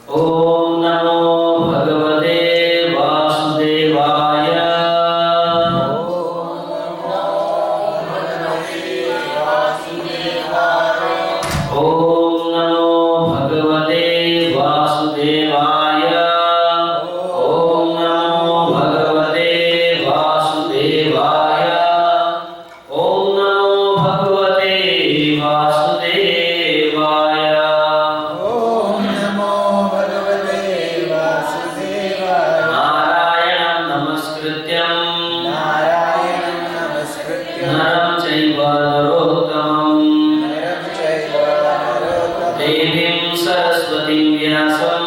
ओम नमो भगवते वासुदेवाय। ओम नमो भगवते वासुदेवाय। ओम नमो भगवते वासुदेवाय। ओम नमो भगवते वासुदेवाय। ओम नमो भगवते वासुदेवाय। नारायणं नमस्कृत्यं नरं चैव नरोत्तमं देवीं सरस्वतीं व्यासं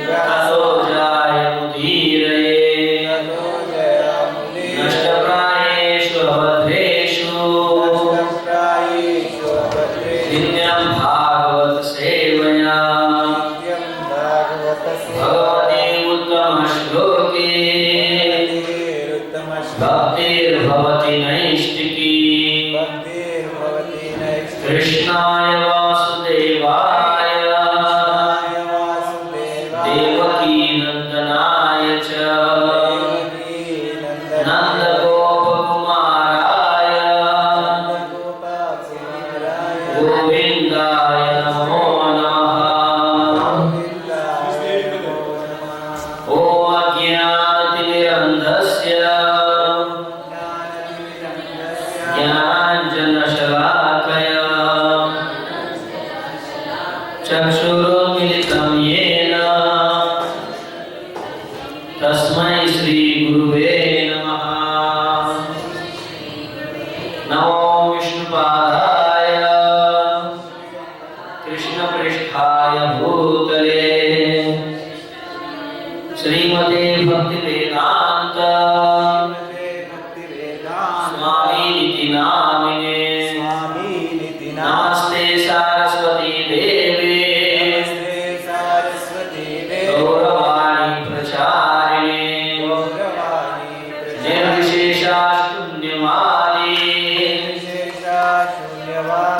ततो जयमुदीरये। नष्टप्रायेषु अवधेषु नित्यं भागवत सेवया भगवते उत्तमश्लोके भक्तिर्भवति नैष्टिकी। कृष्णाय वासुदेवाय देवकी नंदनाय च नन्दगोपकुमाराय गोविन्दाय नमो नमः। ॐ अज्ञानतिमिरन्धस्य ज्ञानाञ्जनशलाकया चक्षुरुन्मिलितं येन तस्मै श्रीगुरुवे नमः। नमो विष्णुपादाय कृष्णपृष्ठाय भूतले श्रीमते भक्तिवेदान्त स्वामिनिति नामिने। नमस्ते सारस्वती देवे गौरवाणी प्रचारिणे निर्विशेषाशून्यवादी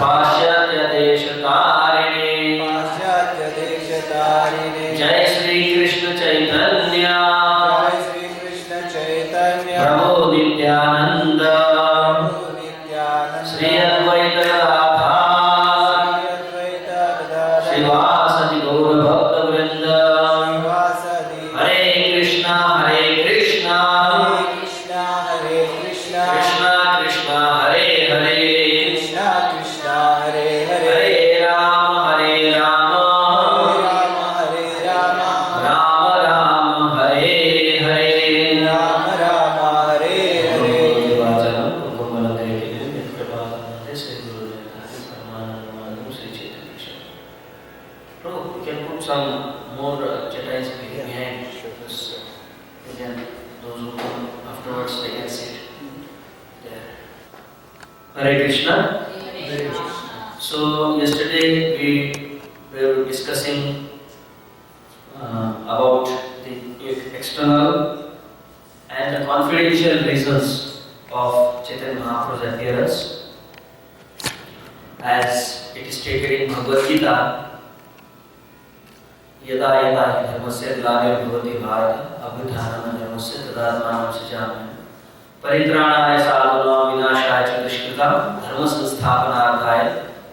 पाश्चात्यदेशतारिणे। जय श्री कृष्ण चैतन्य प्रभु नित्यानंद श्री अद्वैत गदाधर श्रीवासदि गौर भक्त वृंद। हरे Krishna Krishna Krishna Hare Hare Hare Ram Ram Ram Hare Hare. You can put some more chatais behind this. Again, those who come afterwards, they can sit there. Hare Krishna. So yesterday we were discussing about the external and the confidential reasons of Chaitanya Mahaprabhu's appearance, as it is stated in Bhagavad Gita. यदा यदा हि धर्मस्य ग्लानिर्भवति भारत अभ्युत्थानं धर्मस्य तदात्मानं सृजामि परित्राणाय साधूनां विनाशाय च दुष्कृतां धर्म संस्थापनार्थाय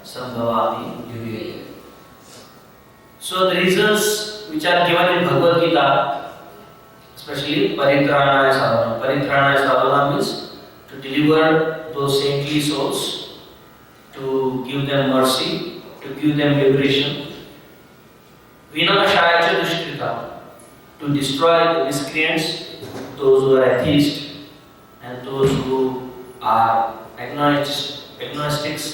संभवामि युगे युगे. So the reasons which are given in Bhagavad Gita, especially paritranaya sadhana means to deliver those saintly souls, to give them mercy, to give them liberation. Vinashaya cha dushkrita, to destroy the miscreants, those who are atheists and those who are agnostics.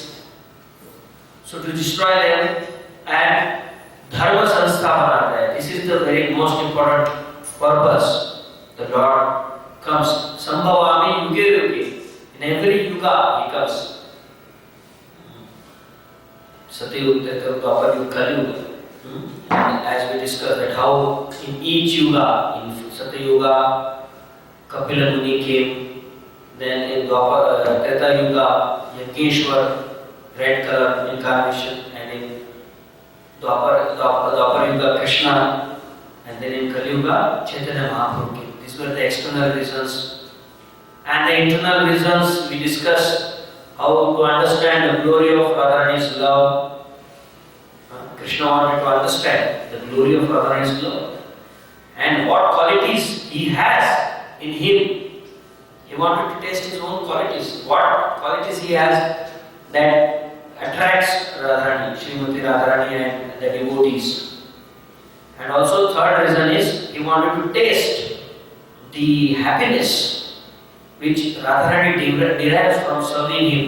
So to destroy them, and dharma sansthapanarthaya. This is the very most important purpose. The Lord comes sambhavami yuge yuge. In every yuga he comes. Satyuga, Dwapar Yuga, Kali Yuga. And as we discussed that how in each yuga, in Satyuga, Kapila Muni came, then in Treta Yuga, Yankeshwar, red color incarnation, and in Dwapar Yuga Krishna, and then in Kali Yuga Chaitanya Mahaprabhu came. These were the external reasons. And the internal reasons we discussed how to understand the glory of Radharani's love. Krishna wanted to understand the glory of Radharani's love and what qualities he has in him. He wanted to taste his own qualities. What qualities he has that attracts Radharani, Srimati Radharani and the devotees. And also third reason is he wanted to taste the happiness which Radharani derives from serving him.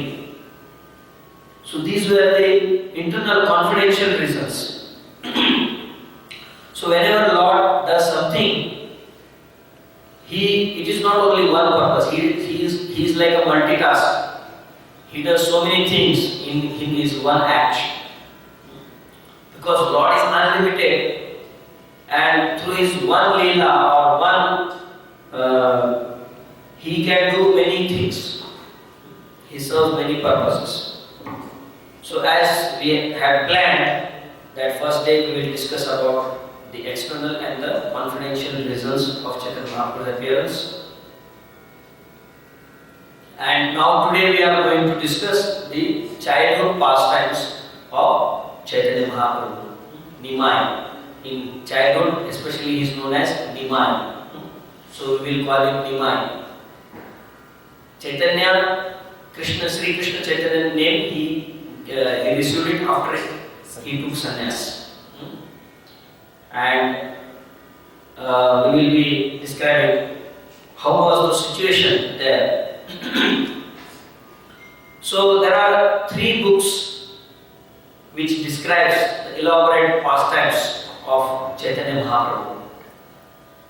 So these were the internal confidential reasons. So whenever Lord does something, it is not only one purpose. He is like a multitasker. He does so many things in his one act. Because Lord is unlimited, and through his one leela or one, he can do many things. He serves many purposes. So as we had planned that first day we will discuss about the external and the confidential reasons of Chaitanya Mahaprabhu's appearance. And now today we are going to discuss the childhood pastimes of Chaitanya Mahaprabhu, Nimai. In childhood especially he is known as Nimai. So we will call him Nimai. Chaitanya, Sri Krishna Chaitanya name he received it after he took sannyas. And we will be describing how was the situation there. So there are 3 books which describes the elaborate pastimes of Chaitanya Mahaprabhu.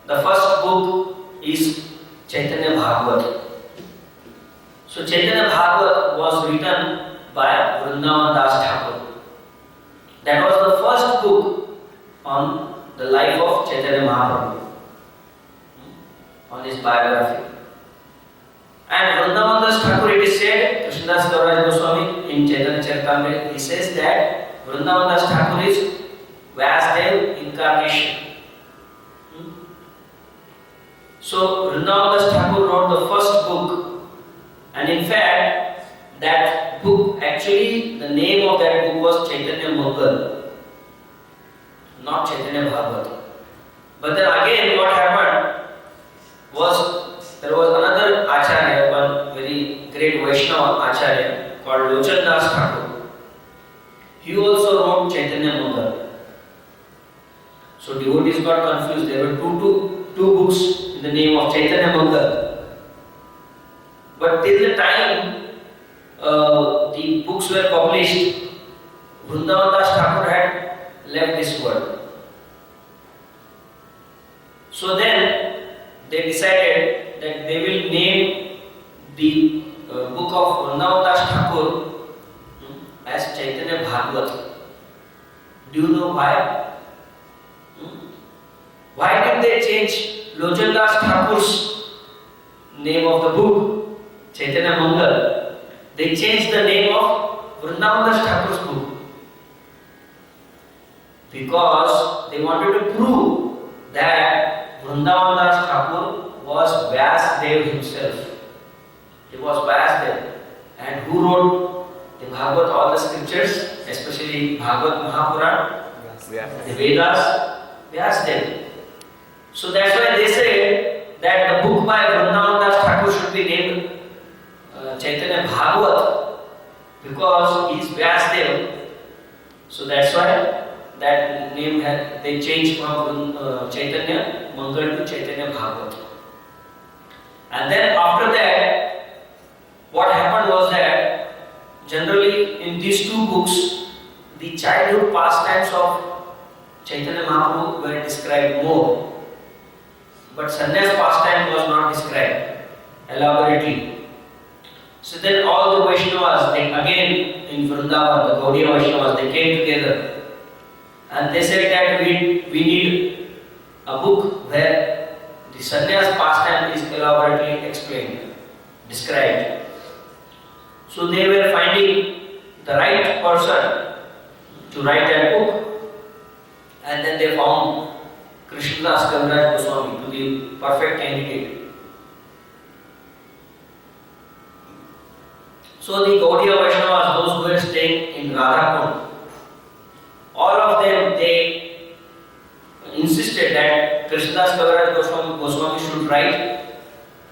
The first book is Chaitanya Bhagavat. So Chaitanya Bhagavat was written by Vrindavan Das Thakur. That was the first book on the life of Chaitanya Mahaprabhu, on his biography. And Vrindavan Das Thakur, it is said, Krishnadas Kaviraj Goswami in Chaitanya Charitamrita, he says that Vrindavan Das Thakur is Vyasdev incarnation. So Vrindavan Das Thakur wrote the first book, and in fact that book, actually the name of that book was Chaitanya Mangal, not Chaitanya Bhagavat. But then again what happened was, there was another Acharya, one very great Vaishnava Acharya called Lochan Das Thakur. He also wrote Chaitanya Mangal. So devotees got confused. There were two books in the name of Chaitanya Mangal. But till the time the books were published, Vrindavan Das Thakur had left this world. So then they decided that they will name the book of Vrindavan Das Thakur as Chaitanya Bhagavat. Do you know why? Why did they change Lochan Das Thakur's name of the book, Chaitanya Mangal? They changed the name of Vrindavan Das Thakur's book because they wanted to prove that Vrindavan Das Thakur was Vyasdev himself. He was Vyasdev. And who wrote the Bhagavad, all the scriptures, especially Bhagavad Mahapurana, the Vedas? Vyasdev. So that's why they say that the book by Vrindavan Das Thakur should be named Chaitanya Bhagavat because he is Vyasdev. So that's why that name they changed from Chaitanya Mangal to Chaitanya Bhagavat. And then after that, what happened was that generally in these 2 books, the childhood pastimes of Chaitanya Mahaprabhu were described more. But sannyas pastime was not described elaborately. So then all the Vaishnavas, they again in Vrindavan, the Gaudiya Vaishnavas, they came together and they said that we need a book where the sannyas pastime is elaborately explained, described. So they were finding the right person to write that book, Krishnadas Kaviraj Goswami, to the perfect candidate. So the Gaudiya Vaishnavas, those who were staying in Radhakund, all of them, they insisted that Krishnadas Kaviraj Goswami should write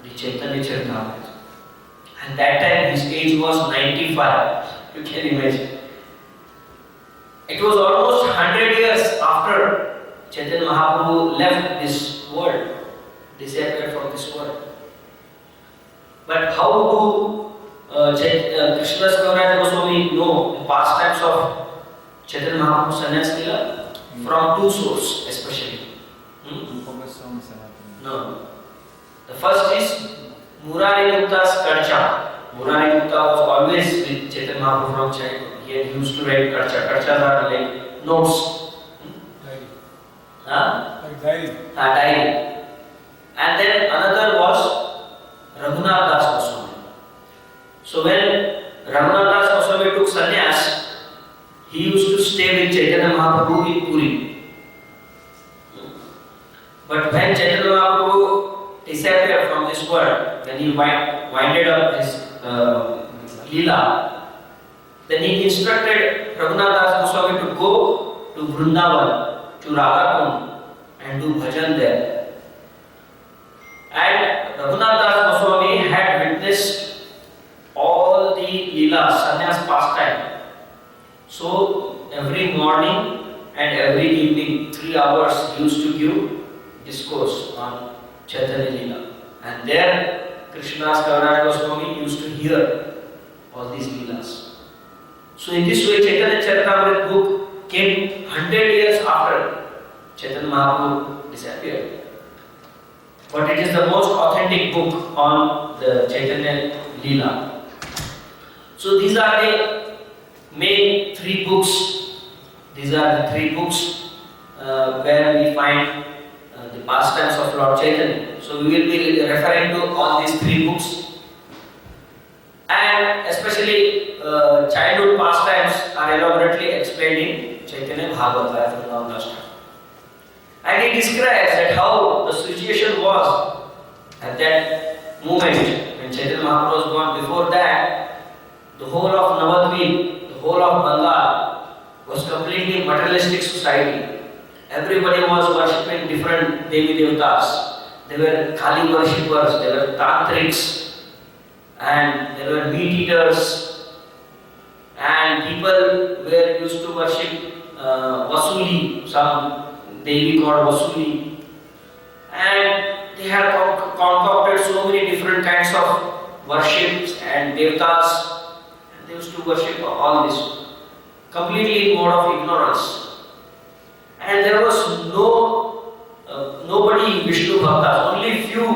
the Chaitanya Charitamrita. And that time his age was 95. You can imagine. It was almost 100 years after Chaitanya Mahaprabhu left this world, disappeared from this world. But how do Krishnadas Kaviraj Goswami know the pastimes of Chaitanya Mahaprabhu's Sannyas Leela? From two sources especially. No. The first is Murari Gupta's Karcha. Murari Gupta was always with Chaitanya Mahaprabhu from childhood. He used to write Karcha. Karchas are like notes. Diary. Like diary. Diary. And then another was Raghunath Das Goswami. So when Raghunath Das Goswami took sannyas, he used to stay with Chaitanya Mahaprabhu in Puri. But when Chaitanya Mahaprabhu disappeared from this world, when he winded up his Leela, then he instructed Raghunath Das Goswami to go to Vrindavan, to Radhakund, and do bhajan there. And Raghunath Das Goswami had witnessed all the Leelas, sannyas pastime. So every morning and every evening, 3 hours, he used to give discourse on Chaitanya Leela. And there, Krishnadas Kaviraj Goswami used to hear all these Leelas. So in this way, Chaitanya Charitamrita book came 100 years after Chaitanya Mahaprabhu disappeared. But it is the most authentic book on the Chaitanya Leela. So these are the main 3 books. These are the 3 books where we find the pastimes of Lord Chaitanya. So we will be referring to all these 3 books. And especially childhood pastimes are elaborately explained in Chaitanya Bhagavata Vrindavanashtam. And he describes that how the situation was at that moment when Chaitanya Mahaprabhu was born. Before that, the whole of Navadvip, the whole of Bengal was completely materialistic society. Everybody was worshipping different Devi Devatas. They were Kali worshippers, they were Tantrics, and they were meat eaters. And people were used to worship Vasuli, some Devi called Vasuli. And they had concocted so many different kinds of worships and Devatas. And they used to worship all this, completely in mode of ignorance. And there was nobody Vishnu Bhaktas, only few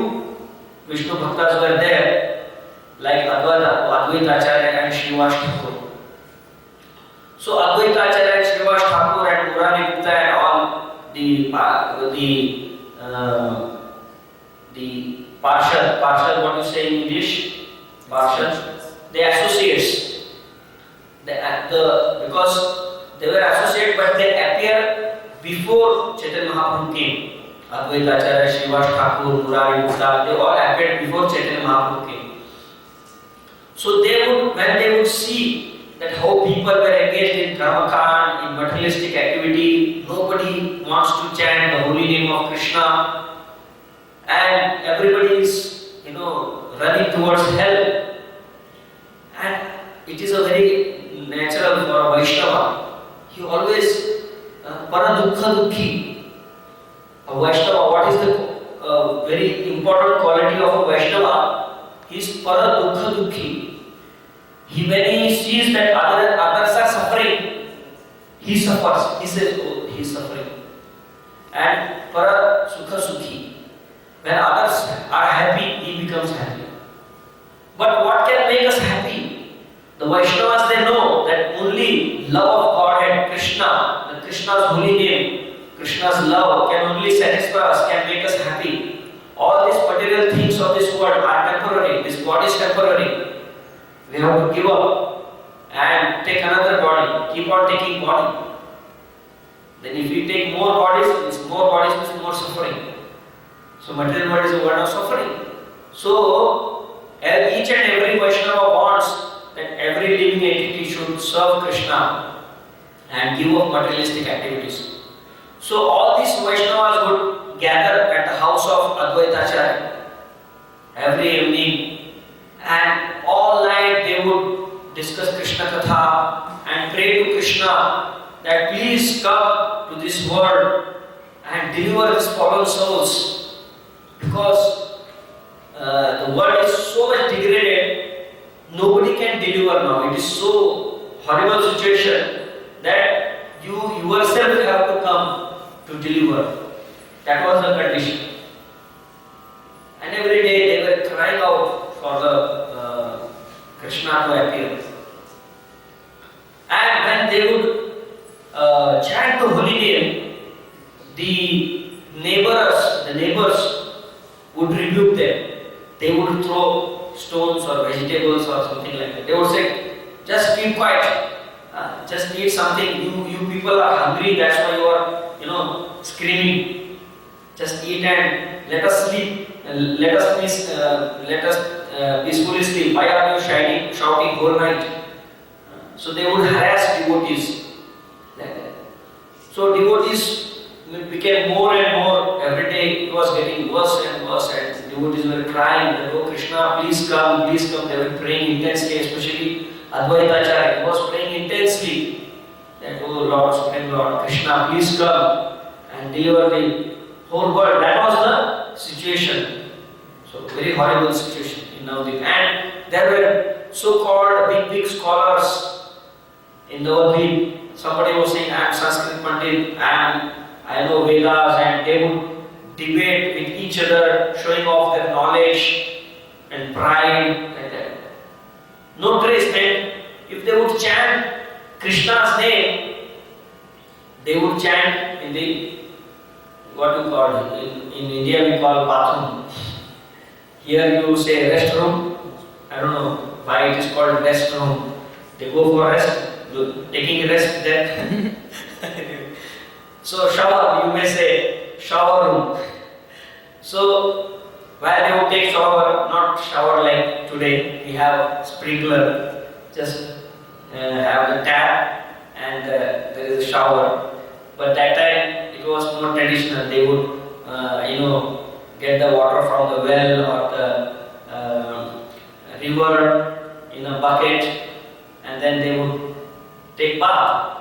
Vishnu Bhaktas were there, like Advaita Acharya and Srinivas Thakur. So Advaita Acharya and Srinivas Thakur and Murari Gupta and all the Parshad, what you say in English? Parshad, the associates. Because they were associated, but they appear before Chaitanya Mahaprabhu came. Advaita Acharya, Srinivas Thakur, Murari Gupta, they all appeared before Chaitanya Mahaprabhu came. So when they would see that how people were engaged in karma-kand, in materialistic activity, nobody wants to chant the holy name of Krishna, and everybody is, running towards hell. And it is a very natural for a Vaishnava. He always Paradukha Dukhi. A Vaishnava, what is the very important quality of a Vaishnava? He is Paradukha Dukhi. When he sees that others are suffering, he suffers. He says, oh, he is suffering. And Para Sukha Sukhi. When others are happy, he becomes happy. But what can make us happy? The Vaishnavas, they know that only love of Godhead, Krishna, the Krishna's holy name, Krishna's love can only satisfy us, can make us happy. All these material things of this world are temporary. This body is temporary. We have to give up and take another body. Keep on taking body. Then if we take more bodies means more suffering. So material world is a world of suffering. So each and every Vaishnava wants that every living entity should serve Krishna and give up materialistic activities. So all these Vaishnavas would gather at the house of Advaitacharya every evening, and all night they would discuss Krishna Katha and pray to Krishna that please come to this world and deliver these fallen souls, because the world is so much degraded, nobody can deliver now. It is so horrible situation that you yourself have to come to deliver. That was the condition. And every day they were crying out for the Krishna to appear. And when they would chant the holy name, the neighbors would rebuke them. They would throw stones or vegetables or something like that. They would say, just keep quiet. Just eat something. You people are hungry. That's why you are, screaming. Just eat and let us sleep. Let us peacefully sleep. Why are you shouting whole night? So they would harass devotees like that. So devotees became more and more. Every day it was getting worse and worse, and devotees were crying that, oh Krishna, please come, please come. They were praying intensely, especially Advaitacharya was praying intensely that, oh Lord, Supreme Lord, Krishna, please come and deliver the whole world. That was the situation. So very horrible situation in Navadvip. And there were so-called big scholars in Navadvip. Somebody was saying, I am Sanskrit Pandit, I know Vedas, and they would debate with each other, showing off their knowledge and pride like that. No trace. And if they would chant Krishna's name, they would chant in the, what we call, in India we call bathroom. Here you say restroom. I don't know why it is called restroom. They go for rest, taking rest there. So shower, you may say shower room. So while they would take shower, not shower like today, we have sprinkler, just have the tap and there is a shower. But that time it was more traditional. They would, get the water from the well or the river in a bucket, and then they would take bath.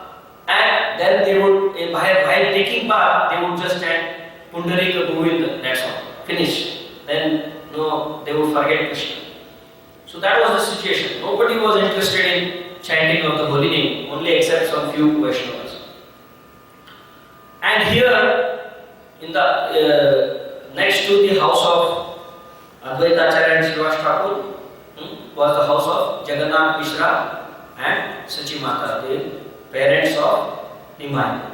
And then they would, while taking bath, they would just chant Pundarika Govinda, that's all, finish. Then they would forget Krishna. So that was the situation. Nobody was interested in chanting of the holy name, only except some few Vaishnavas. And here, in the next to the house of Advaitacharya and Srivas Thakur, was the house of Jagannath Mishra and Sachi Mata, the parents of Nimai.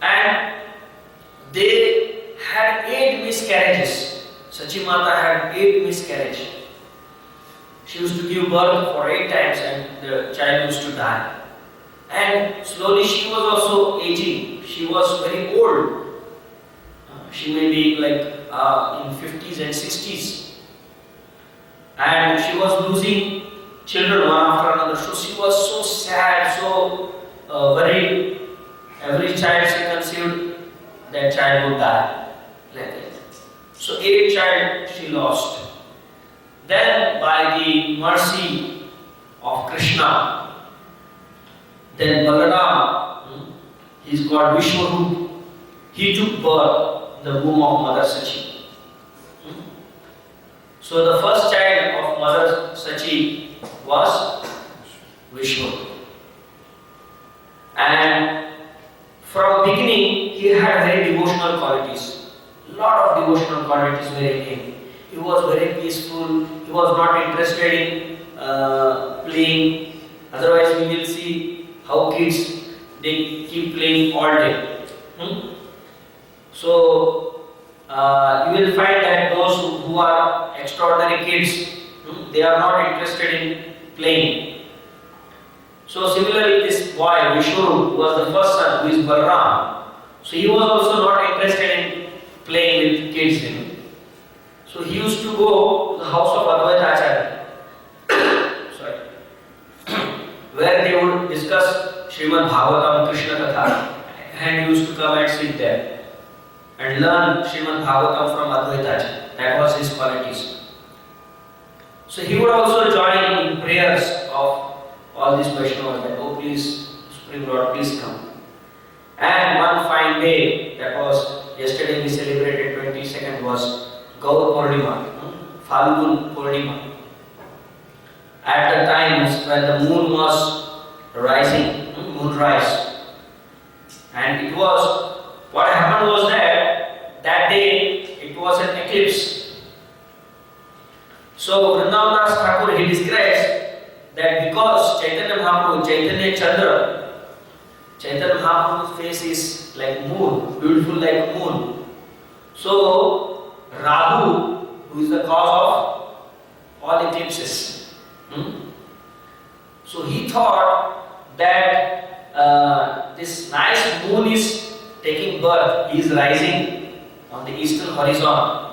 And they had 8 miscarriages. Sachi Mata had 8 miscarriages. She used to give birth for 8 times and the child used to die. And slowly she was also aging. She was very old. She may be like in 50s and 60s. And she was losing children one after another. So she was so sad, so worried. Every child she conceived, that child would die. Like that. So 8 child she lost. Then by the mercy of Krishna, then Balaram, he is called Vishwarup, he took birth in the womb of Mother Sachi. So the first child of Mother Sachi was Vishwarup. And from beginning he had very devotional qualities. Lot of devotional qualities were in him. He was very peaceful. He was not interested in playing. Otherwise, we will see how kids they keep playing all day. So you will find that those who are extraordinary kids, they are not interested in playing. So similarly, this boy Vishnu was the first son, who is Balram. So he was also not interested in playing with kids. So he used to go to the house of Advaita Acharya, sorry, where they would discuss Srimad Bhagavatam, Krishna Katha, and he used to come and sit there and learn Srimad Bhagavatam from Advaita Acharya. That was his qualities. So he would also join in prayers of all these Vaishnavas that, oh please, Supreme Lord, please come. And one fine day, that was yesterday we celebrated 22nd, was Gaur Purnima, Falgun Purnima. At the times when the moon was rising, moonrise, and it was, what happened was that day it was an eclipse. So Vrindavan Das Thakur, he describes that because Chaitanya Mahaprabhu, Chaitanya Chandra, Chaitanya Mahaprabhu's face is like moon, beautiful like moon. So Rahu, who is the cause of all eclipses, so he thought that this nice moon is taking birth, he is rising on the eastern horizon.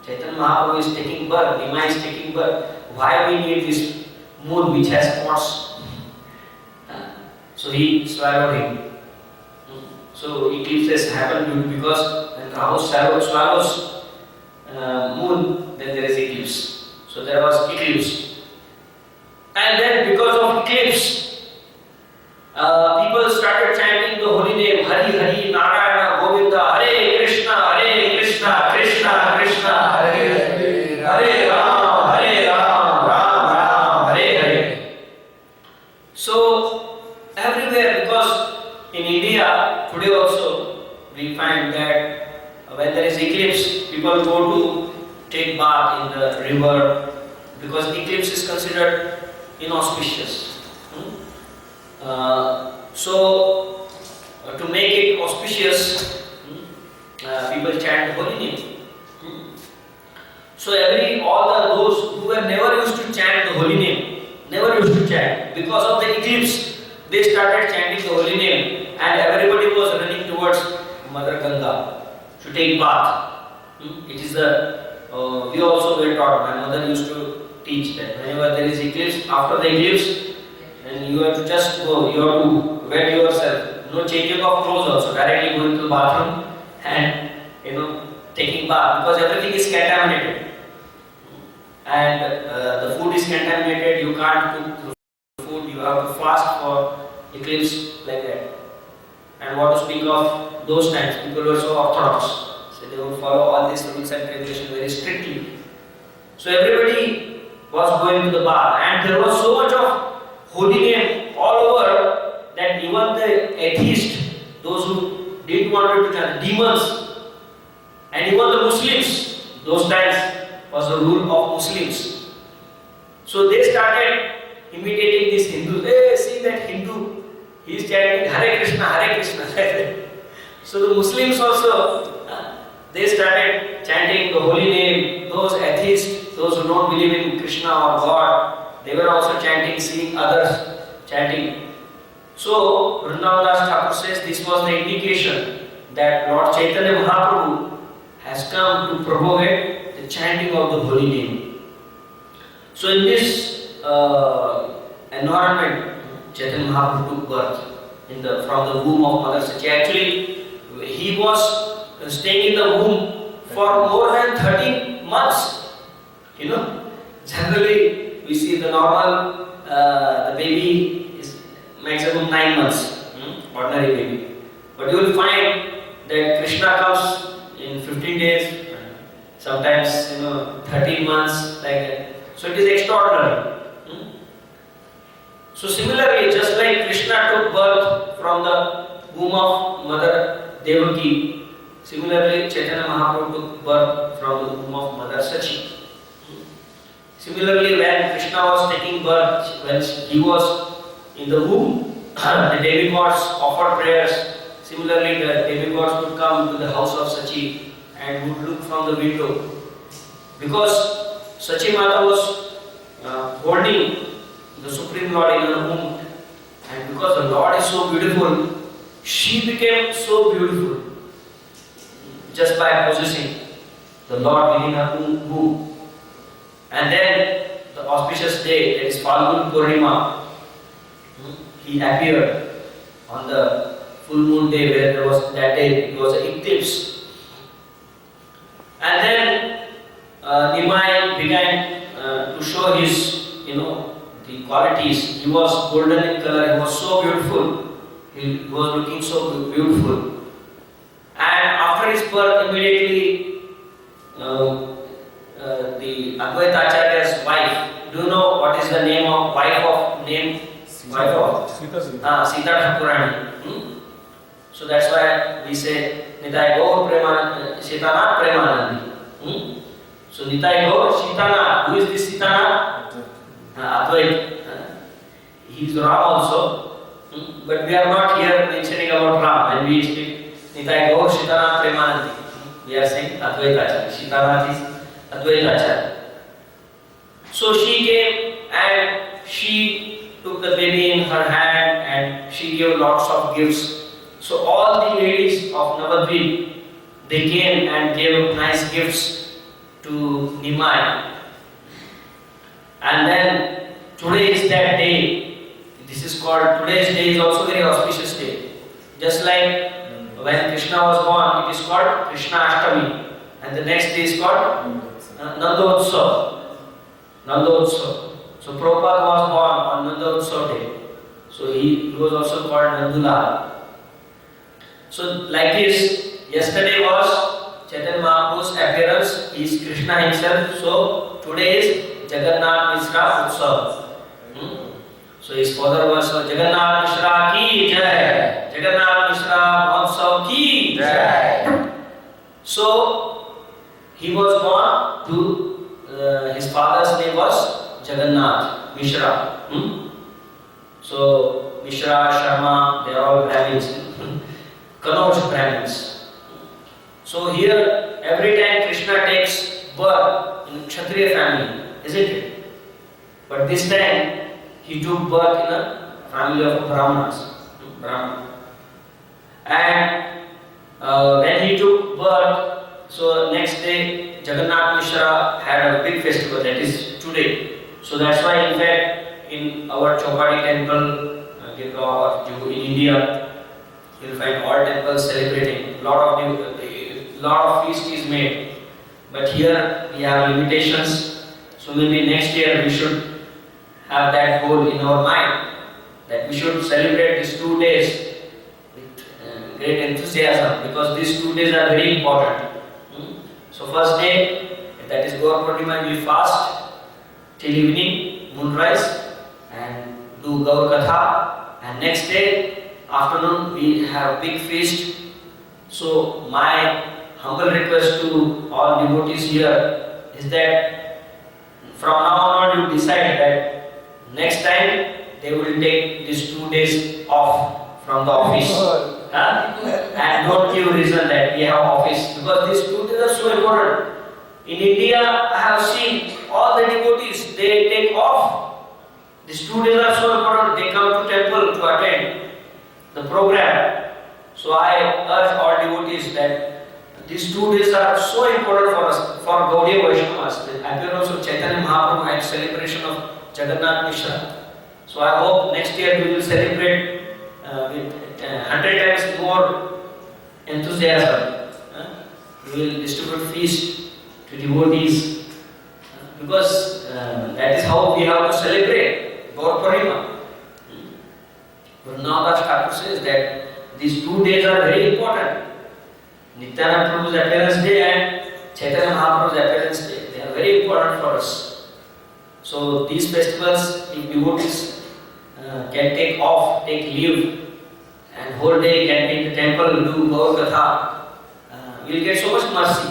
Chaitanya Mahaprabhu is taking birth, Nima is taking birth. Why we need this moon which has spots? So he swallowed him. So eclipses happen because when Rahu swallows moon, then there is eclipse. So there was eclipse. And then because of eclipse, people started chanting the holy name, Hari Hari, Narayana, Govinda, Hare Krishna, Krishna Krishna, Hare Hare, Hare Ram, Ram Ram, Hare Hare. So everywhere, because in India today also we find that when there is eclipse, people go to take bath in the river because eclipse is considered inauspicious. So to make it auspicious, people chant holy name. So those who were never used to chant the holy name, never used to chant, because of the eclipse, they started chanting the holy name, and everybody was running towards Mother Ganga to take bath. It is we also were taught, my mother used to teach that whenever there is eclipse, after the eclipse, and you have to just go, you have to wet yourself, no changing of clothes also, directly going to the bathroom and taking bath, because everything is contaminated. And the food is contaminated, you can't cook the food, you have to fast for eclipse like that. And what to speak of those times, people were so orthodox, so they would follow all these rules and regulations very strictly. So everybody was going to the bath, and there was so much of holy name all over that even the atheists, those who didn't want to chant, demons, and even the Muslims, those times was the rule of Muslims. So they started imitating these Hindus. Hey, see that Hindu, he is chanting Hare Krishna, Hare Krishna. So the Muslims also, they started chanting the holy name. Those atheists, those who don't believe in Krishna or God, they were also chanting, seeing others chanting. So Vrindavan Das Thakur says this was the indication that Lord Chaitanya Mahaprabhu has come to propagate the chanting of the holy name. So in this environment, Chaitanya Mahaprabhu took birth from the womb of Mother Sachi. Actually, he was staying in the womb for more than 13 months. Generally we see the normal, the baby is maximum 9 months, ordinary baby. But you will find that Krishna comes in 15 days, sometimes 13 months, like that. So it is extraordinary. So similarly, just like Krishna took birth from the womb of Mother Devaki, similarly Chaitanya Mahaprabhu took birth from the womb of Mother Sachi. Similarly, when Krishna was taking birth, when he was in the womb, the demigods offered prayers. Similarly, the demigods would come to the house of Sachi and would look from the window. Because Sachi Mata was holding the Supreme Lord in her womb, And because the Lord is so beautiful, she became so beautiful just by possessing the Lord within her womb. And then the auspicious day, that is Falgun Purnima, he appeared on the full moon day where there was that day, it was an eclipse. And then Nimai began to show his, the qualities. He was golden in color, he was so beautiful. He was looking so beautiful. And after his birth, immediately the Advaita Acharya's wife, do you know what is the name of wife of Sita Thakurani? So that's why we say Nitai Gaur Premanandi, Sitanath Premanandi. So Nitai Gaur Sitanath. Who is this Sitanath? Advait. He is Ram also. But we are not here mentioning about Ram. When we speak Nitai Gaur Sitanath Premanandi, we are saying Advaita Acharya. Sitanath is Advaita Acharya. So she came and she took the baby in her hand and she gave lots of gifts. So all the ladies of Navadvip, they came and gave nice gifts to Nimai. And then today is that day. This is called, today's day is also very auspicious day. Just like when Krishna was born, it is called Krishna Ashtami. And the next day is called Nandotsav. So Prabhupada was born on Nandotsav day. So he was also called Nandulal. So like this, yesterday was Chaitanya Mahaprabhu's appearance, he is Krishna himself. So today is Jagannath Mishra Utsav. So his father was Jagannath Mishra ki jai, Jagannath Mishra Mahotsav ki jai. So he was born to, his father's name was Jagannath Mishra. So Mishra, Sharma, they are all Brahmins. Kanauj Brahmins. So here, every time Krishna takes birth in Kshatriya family, isn't it? But this time, he took birth in a family of Brahmanas. And when he took birth, so next day, Jagannath Mishra had a big festival, that is today. So that's why, in fact, in our Chowpatty temple, in India, you will find all temples celebrating. Lot of feast is made. But here we have limitations. So maybe next year we should have that goal in our mind, that we should celebrate these 2 days with great enthusiasm, because these 2 days are very important. So first day, that is Gaur Purnima, we fast till evening, moonrise, and do Gaur Katha. And next day, afternoon, we have big feast. So my humble request to all devotees here is that from now on you decide that next time they will take these 2 days off from the office. And don't give reason that we have office, because these 2 days are so important. In India, I have seen all the devotees, they take off. These 2 days are so important, they come to temple to attend the program. So I urge all devotees that these 2 days are so important for us, for Gaudiya Vaishnavas, the appearance of Chaitanya Mahaprabhu and celebration of Jagannath Mishra. So I hope next year we will celebrate with 100 times more enthusiasm. We will distribute feast to devotees, because that is how we have to celebrate Gaur Purnima. Vrindavan Thakur says that these 2 days are very important. Nityananda Prabhu's appearance day and Chaitanya Mahaprabhu's appearance day, they are very important for us. So these festivals, if devotees can take off, take leave, and whole day can be in the temple, do Gaur Katha, we will get so much mercy.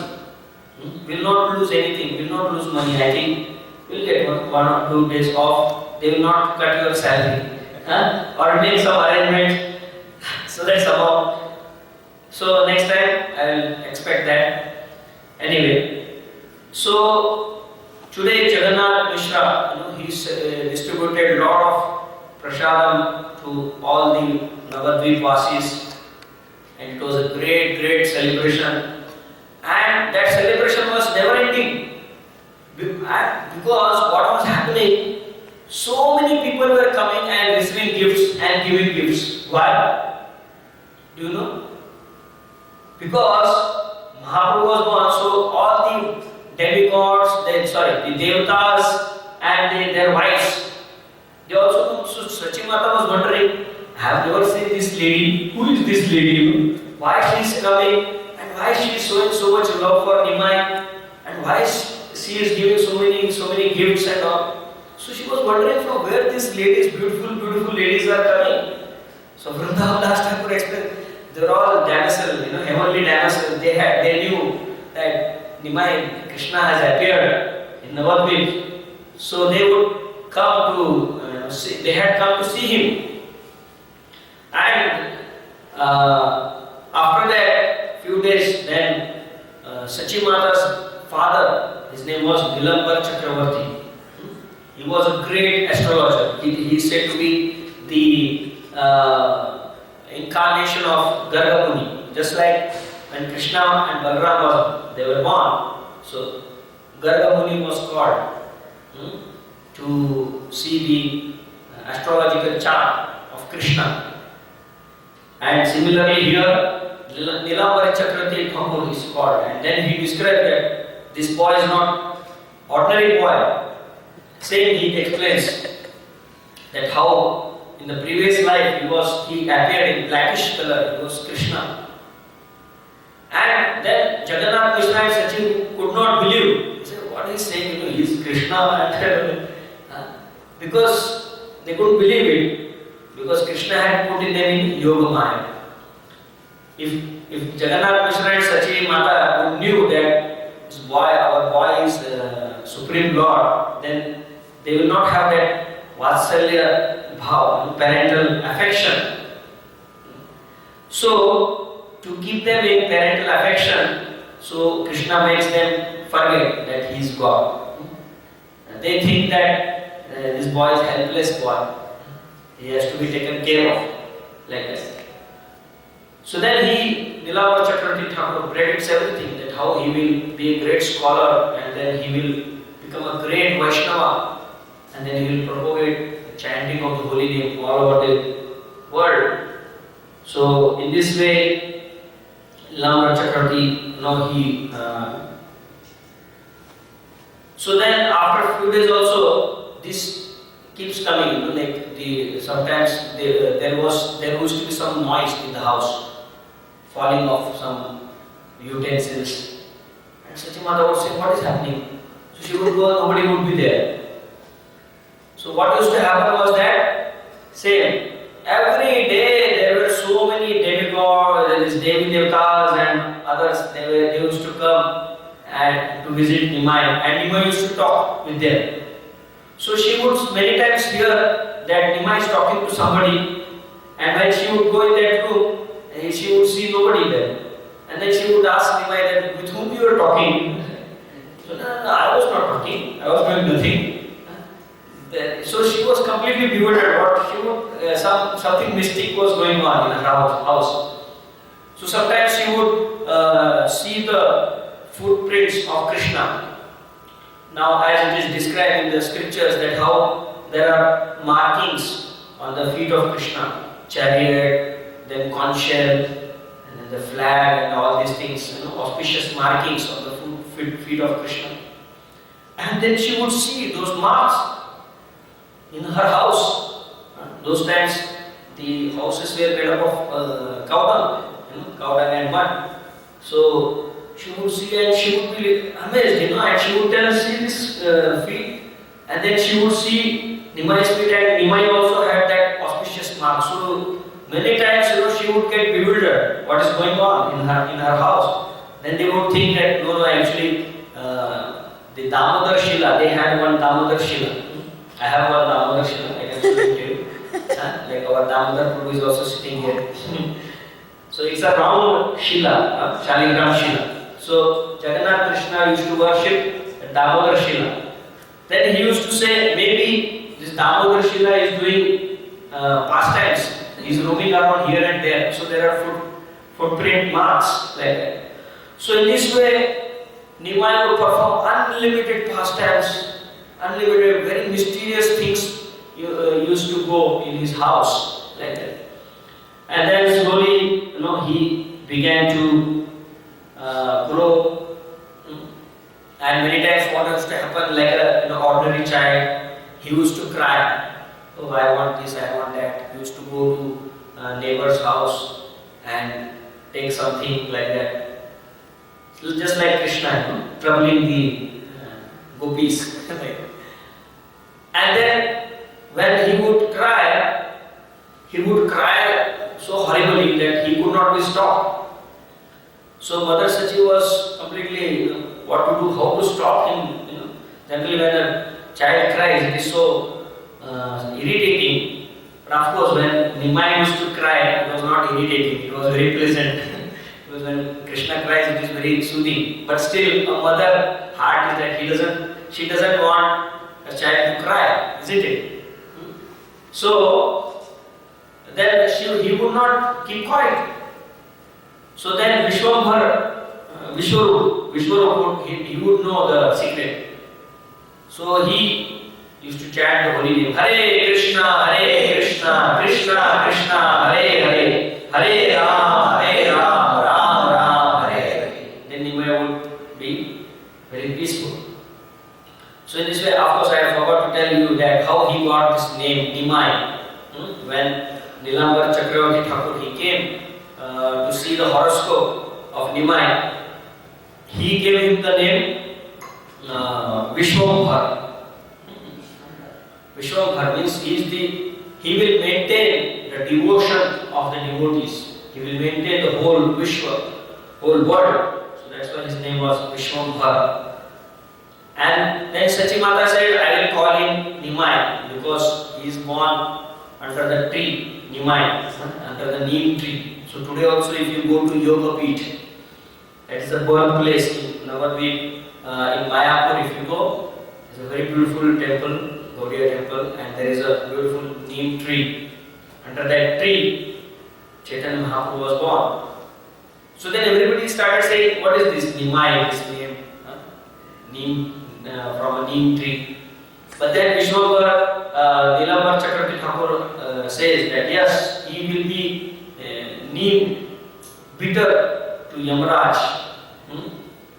We will not lose anything, we will not lose money. I think we will get 1 or 2 days off, they will not cut your salary. Or make some arrangement so that somehow. So next time I will expect that. Anyway, so today Jagannath Mishra, he distributed a lot of prasadam to all the Navadvip Vasis, and it was a great celebration. And that celebration was never ending because what was happening, so many people were coming and receiving gifts and giving gifts. Why? Do you know? Because Mahaprabhu was born, so all the demigods, the devatas and their wives, they also, so Sachi Mata was wondering, I have never seen this lady. Who is this lady? Why she is coming and why she is showing so much love for Nimai and why she is giving so many gifts and all. So she was wondering from where these ladies, beautiful ladies are coming. So Vrindavan Das Thakur explained, they were all damsel, heavenly damsel. They knew that Nimai, Krishna has appeared in Navadvip. So they would come to they had come to see him. And after that, few days, then Sachi Mata's father, his name was Nilambar Chakravarti. He was a great astrologer. He is said to be the incarnation of Garga Muni. Just like when Krishna and Balaram they were born, so Garga Muni was called to see the astrological chart of Krishna. And similarly here, Nilambar Chakravarti Thakur is called. And then he described that this boy is not ordinary boy. Same he explains that how in the previous life he appeared in blackish color, he was Krishna. And then Jagannath Mishra and Sachin could not believe. He said, what is he saying? He is Krishna. Because they couldn't believe it, because Krishna had put in them in Yoga Maya. If Jagannath Mishra and Sachi Mata knew that this boy, our boy is Supreme Lord, then they will not have that Vatsalya bhav, parental affection. So, to keep them in parental affection, so Krishna makes them forget that he is God. They think that this boy is a helpless boy. He has to be taken care of, like that. So then Nilambar Chakravarti Thakur predicts everything, that how he will be a great scholar and then he will become a great Vaishnava and then he will propagate the chanting of the holy name all over the world. So in this way, Nilambar Chakravarti, so then after a few days also, this keeps coming, sometimes there used to be some noise in the house, falling off some utensils. And Sachi Mata would say, what is happening? So she would go, nobody would be there. So what used to happen was that, same, every day there were so many demigods, Devi Devatas and others, they used to come and to visit Nimai, and Nimai used to talk with them. So she would many times hear that Nimai is talking to somebody, and when she would go in that room, she would see nobody there. And then she would ask Nimai that, with whom you were talking? So, no, I was not talking, I was doing nothing. So she was completely bewildered. Something mystic was going on in her house. So sometimes she would see the footprints of Krishna. Now, as it is described in the scriptures, that how there are markings on the feet of Krishna, chariot, then conch shell, and then the flag, and all these things, auspicious markings on the feet of Krishna. And then she would see those marks in her house. Those times, the houses were made up of cow dung and mud. So she would see and she would be amazed, and she would tell, see this feet, and then she would see Nimai's feet, and Nimai also had that auspicious mark. So many times, she would get bewildered. What is going on in her house? Then they would think that no, actually, the Damodar Shila, they had one Damodar Shila. I have one Damodar Shila. I can show it to you. Like our Damodar Prabhu is also sitting here. So it's a round Shila, Shaligram Shila. So Jagannath Krishna used to worship the Damodar Shila. Then he used to say, maybe this Damodar Shila is doing pastimes. He's roaming around here and there, so there are footprint marks like that. So in this way, Nimai would perform unlimited pastimes, unlimited, very mysterious things used to go in his house like that. And then slowly, he began to grow. And many times, what used to happen, like an ordinary child, he used to cry. Oh, I want this, I want that. He used to go to a neighbor's house and take something like that. So just like Krishna, troubling the gopis. And then when he would cry so horribly that he could not be stopped. So Mother Sachi was completely, what to do, how to stop him. Generally when a child cries, it is so irritating. But of course, when Nimai used to cry, it was not irritating, it was very pleasant. Because when Krishna cries, it is very soothing. But still, a mother heart is that she doesn't want a child to cry, isn't it? So then he would not keep quiet. So then Vishwarup, he would know the secret. So he used to chant the holy name, Hare Krishna, Krishna Krishna, Hare Hare, Hare Ram, Ram Ram, Hare Hare. Then Nimai would be very peaceful. So in this way, of course, I forgot to tell you that how he got this name Nimai. When Nilambar Chakravarti Thakur, he came to see the horoscope of Nimai, he gave him the name Vishwambhar. Vishwambhar means he will maintain the devotion of the devotees. He will maintain the whole Vishwa, whole world. So that's why his name was Vishwambhar. And then Sachi Mata said, I will call him Nimai because he is born under the tree, Nimai, under the neem tree. So today also if you go to Yoga Peeth, that is the birthplace in Navadvip, in Mayapur if you go, it's a very beautiful temple, Gaudiya temple, and there is a beautiful neem tree. Under that tree, Chaitanya Mahaprabhu was born. So then everybody started saying, what is this Nimai, this name? Neem, from a neem tree. But then Vishwambhar, Nilambar Chakravarti Thakur says that yes, he will be neem bitter to Yamaraj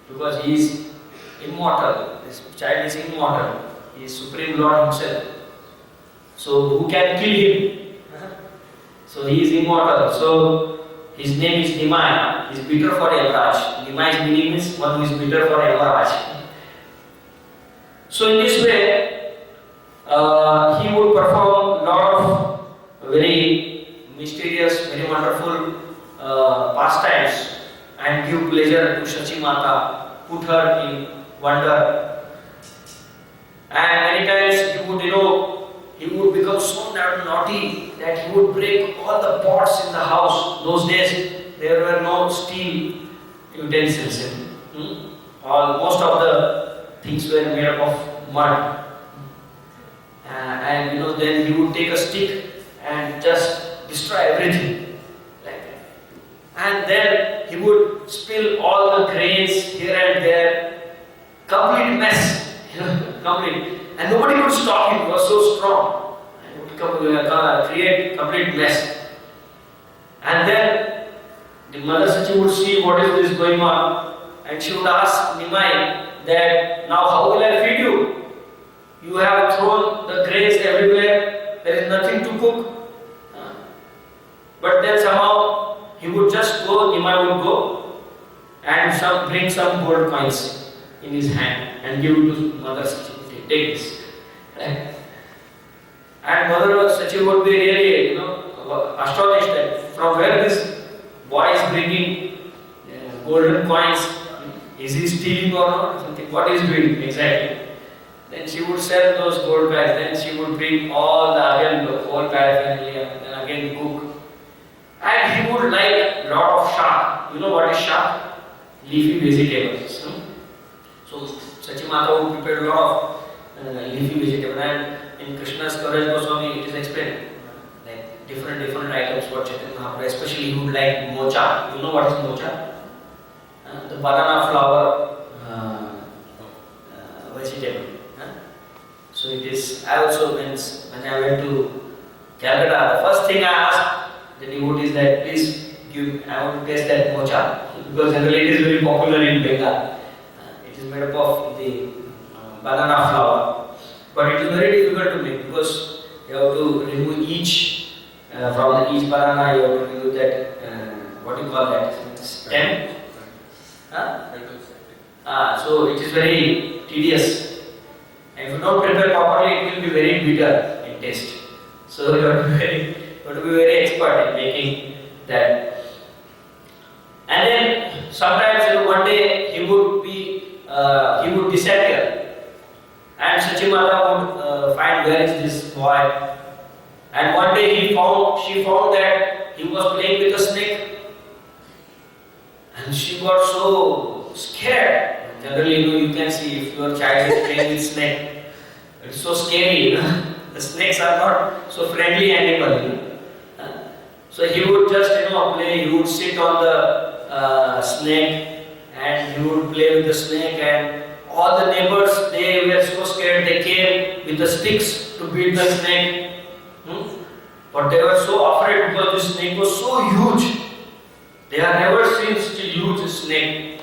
because he is immortal. This child is immortal. He is Supreme Lord himself. So who can kill him? So he is immortal. So his name is Nimai. He is bitter for Yamaraj. Nimai's meaning is one who is bitter for Yamaraj. So in this way, he would perform a lot of very mysterious, very wonderful pastimes and give pleasure to Sachi Mata, put her in wonder. And many times he would become so naughty that he would break all the pots in the house. Those days there were no steel utensils. Most of the things were made up of mud. And then he would take a stick and just destroy everything like that. And then he would spill all the grains here and there, complete mess, complete. And nobody could stop him, he was so strong. He would create complete mess. And then the Mother Sachi would see what is this going on, and she would ask Nimai that, now how will I feed you? You have thrown the grains everywhere, there is nothing to cook. But then somehow he would just go, Nimai would go and bring some gold coins in his hand and give it to Mother Sachi. Take this. Right? And Mother Sachi would be really astonished that from where this boy is bringing golden coins. Is he stealing or not? Something. What is he doing exactly? Then she would sell those gold coins. Then she would bring all the whole paraphernalia and then again cook. And he would like a lot of shak. You know what is shak? Leafy vegetables. So Sachi Mata would prepare a lot of leafy vegetables. And in Krishna's Kaviraj Goswami it is explained. Like different items for Chaitanya Mahaprabhu. Especially he would like mocha. You know what is mocha? The banana flower vegetable. So it is. I also when I went to Calcutta, the first thing I asked the devotees that please give. I want to taste that mocha because generally it is very popular in Bengal. It is made up of the banana flower, but it is very difficult to make because you have to remove each from each banana. You have to remove that what do you call that stem. So it is very tedious. And if you don't prepare properly, it will be very bitter in taste. So you have to be very expert in making that. And then sometimes one day he would disappear, and Sachi Mata would find where is this boy. And one day she found that he was playing with a snake, and she got so scared. Generally, you can see if your child is playing with snake, it's so scary. The snakes are not so friendly animal. So he would just play. He would sit on the snake and he would play with the snake. And all the neighbors, they were so scared. They came with the sticks to beat the snake. But they were so afraid because the snake was so huge. They have never seen such a huge snake.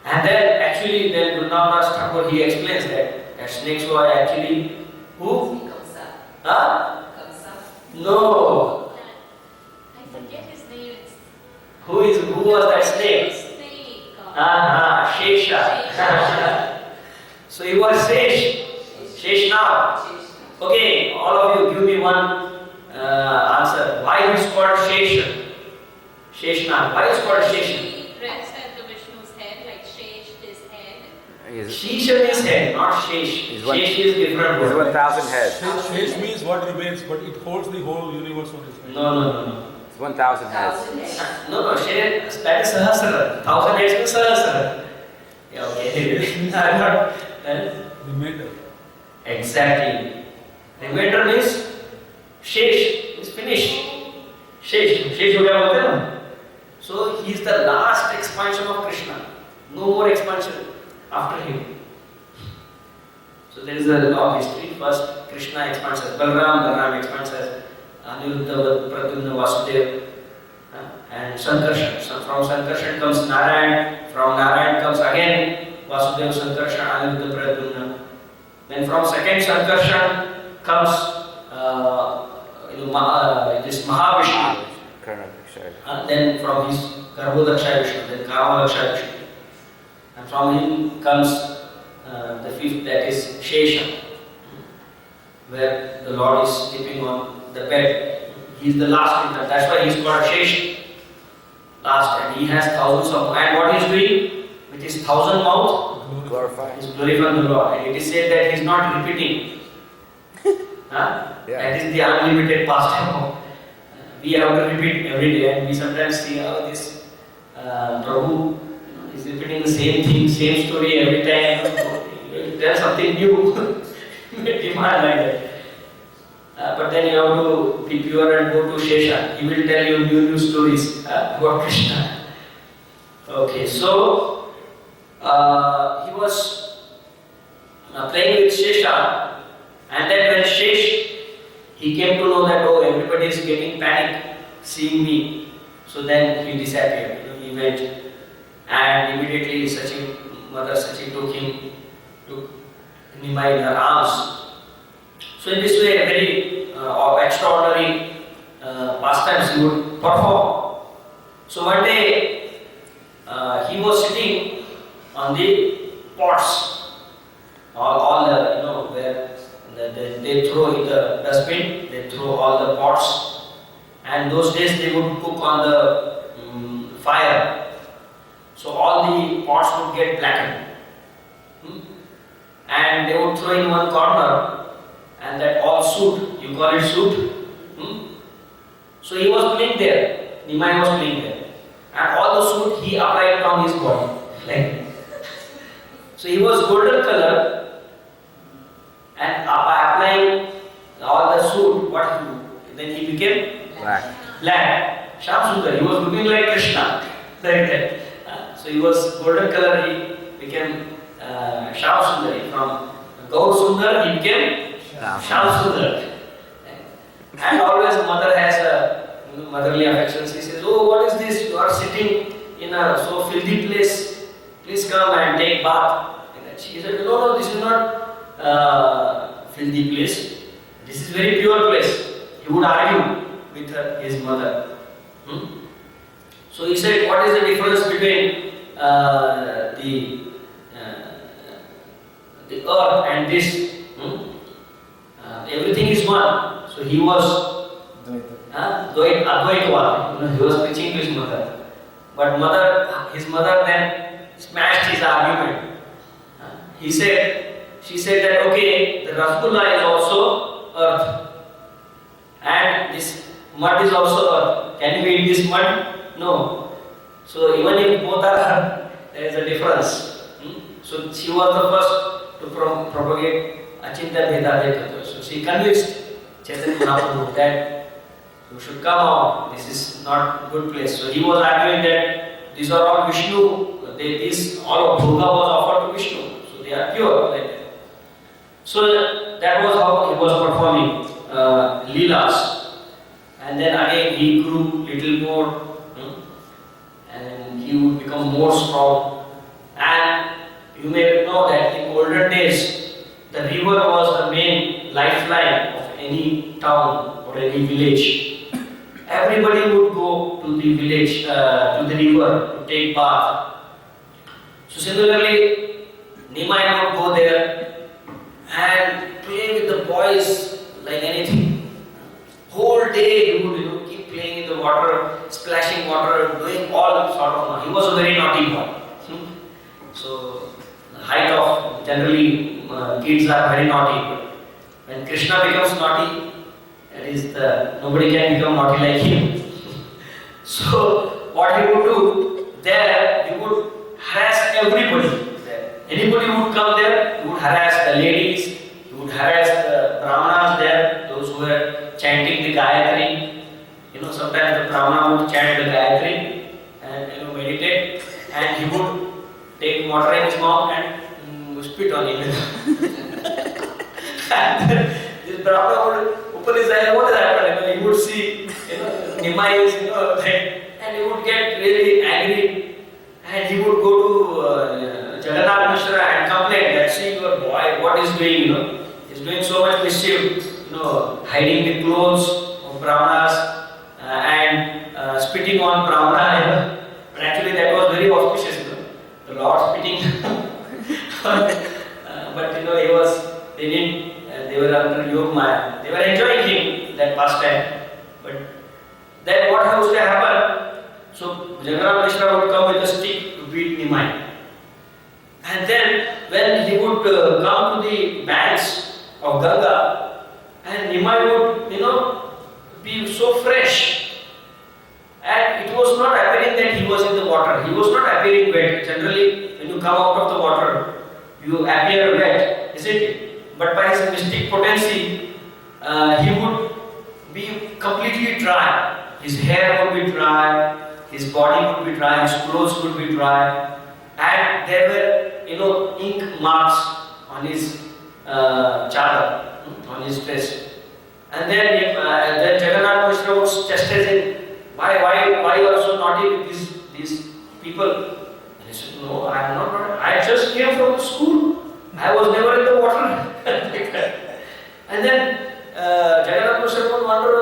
And then actually, Vrindavan Thakur, he explains that snakes were actually who? Kamsa. No. I forget his name. Who was that snake? Snake. Shesha. So he was Sheshnath. Okay, all of you give me one answer. Why he is called Sheshnath? Why is called Shesha? He rests at the Vishnu's head, like Shesh is head. Shesha is head, not Shesh. Shesh is different. It's 1,000 heads. Shesh means what remains, but it holds the whole universe on its head. No. It's 1,000 heads. No, Shesh, that is Sahasra. 1,000 heads is Sahasra. Yeah, okay. I'm not. Remainder. Exactly. Remainder means Shesh is finished. Shesh हो गया बोलते हैं ना. So he is the last expansion of Krishna. No more expansion after him. So there is a long history. First Krishna expands as Balram expands as Aniruddha, Pradyumna, Vasudeva, and Sankarshan. So from Sankarshan comes Narayan. From Narayan comes again Vasudeva, Sankarshan, Aniruddha, Pradyumna. Then from second Sankarshan comes this Mahavishnu. Then from his Garbhodaksha Vishnu, then Kamadaksha Vishnu. And from him comes the fifth, that is Shesha, where the Lord is sleeping on the bed. He is the last incarnate. That's why he is called Shesha. Last, and he has thousands of. And what he is doing with his 1,000 mouth? Glorifying. He is glorifying the Lord. And it is said that he is not repeating. Yeah. That is the unlimited pastime. We have to repeat every day, and we sometimes see how this Prabhu is repeating the same thing, same story every time. Tell something new, demand like that. But then you have to be pure and go to Shesha. He will tell you new stories about Krishna. Okay, so he was playing with Shesha, and then when he came to know that everybody is getting panic seeing me. So then he disappeared. He went, and immediately Mother Sachi took Nimai in her arms. So in this way, a very extraordinary pastimes he would perform. So one day he was sitting on the pots, all the where they throw in the dustbin, they throw all the pots, and those days they would cook on the fire. So all the pots would get blackened. And they would throw in one corner, and that all soot, you call it soot. So he was playing there, Nimai was playing there. And all the soot he applied on his body. So he was golden color, and by applying all the soot, then he became Black. black. Shyam-Sundar, he was looking like Krishna. Like that. So he was golden color, he became Shyam-Sundar. From Gaur-Sundar, he became Shyam-Sundar. And always mother has a motherly affection. She says, oh, what is this? You are sitting in a so filthy place. Please come and take bath. And she said, no, this is not filthy place. This is very pure place. He would argue with his mother. So he said, what is the difference between the earth and this? Everything is one. So he was Advaitwad. He was preaching to his mother. But his mother then smashed his argument. She said that okay, the Rasgulla is also earth. And this mud is also earth. Can you eat this mud? No. So even if both are earth, there is a difference. So she was the first to propagate Achintya Bheda. So she convinced Chaitanya Mahaprabhu that you should come out. This is not a good place. So he was arguing that these are all Vishnu. All of Bhoga was offered to Vishnu. So they are pure. Like that. So that was how he was performing Leelas. And then again he grew little more. And he would become more strong. And you may know that in olden days, the river was the main lifeline of any town or any village. Everybody would go to the village, to the river to take bath. So similarly, Nimai would go there and play with the boys like anything. Whole day he would keep playing in the water, splashing water, doing all sort of. He was a very naughty boy. So the height of generally kids are very naughty. When Krishna becomes naughty, that is nobody can become naughty like him. So what he would do there, he would harass everybody there. Anybody would come there, he would harass the ladies, he would harass the brahmanas there, those who were chanting the Gayatri. Sometimes the brahmana would chant the Gayatri and meditate, and he would take water in his mouth and spit on him. And this brahmana would open his eyes, what is happening? He would see, Nimai is, and he would get really angry, and he would go to Jagannath Mishra and complain that, see your boy, what is doing, he's doing so much mischief, hiding the clothes of brahmanas and spitting on brahmana, but actually that was very auspicious, the Lord spitting. But they were under Yoga Maya. They were enjoying him, that pastime. But then what used to happen? So Jagannath Mishra would come with a stick to beat Nimai. And then when he would come to the banks of Ganga, and Nimai would, be so fresh. And it was not appearing that he was in the water. He was not appearing wet. Generally, when you come out of the water, you appear wet, isn't it? But by his mystic potency, he would be completely dry. His hair would be dry, his body would be dry, his clothes would be dry, and there were, ink marks on his chadar, on his dress. And then Jagannath Mishra would chastise him. Why you are so naughty with these people? And he said, no, I am not naughty. I just came from the school. I was never in the water. And then Jagannath Mishra would wonder,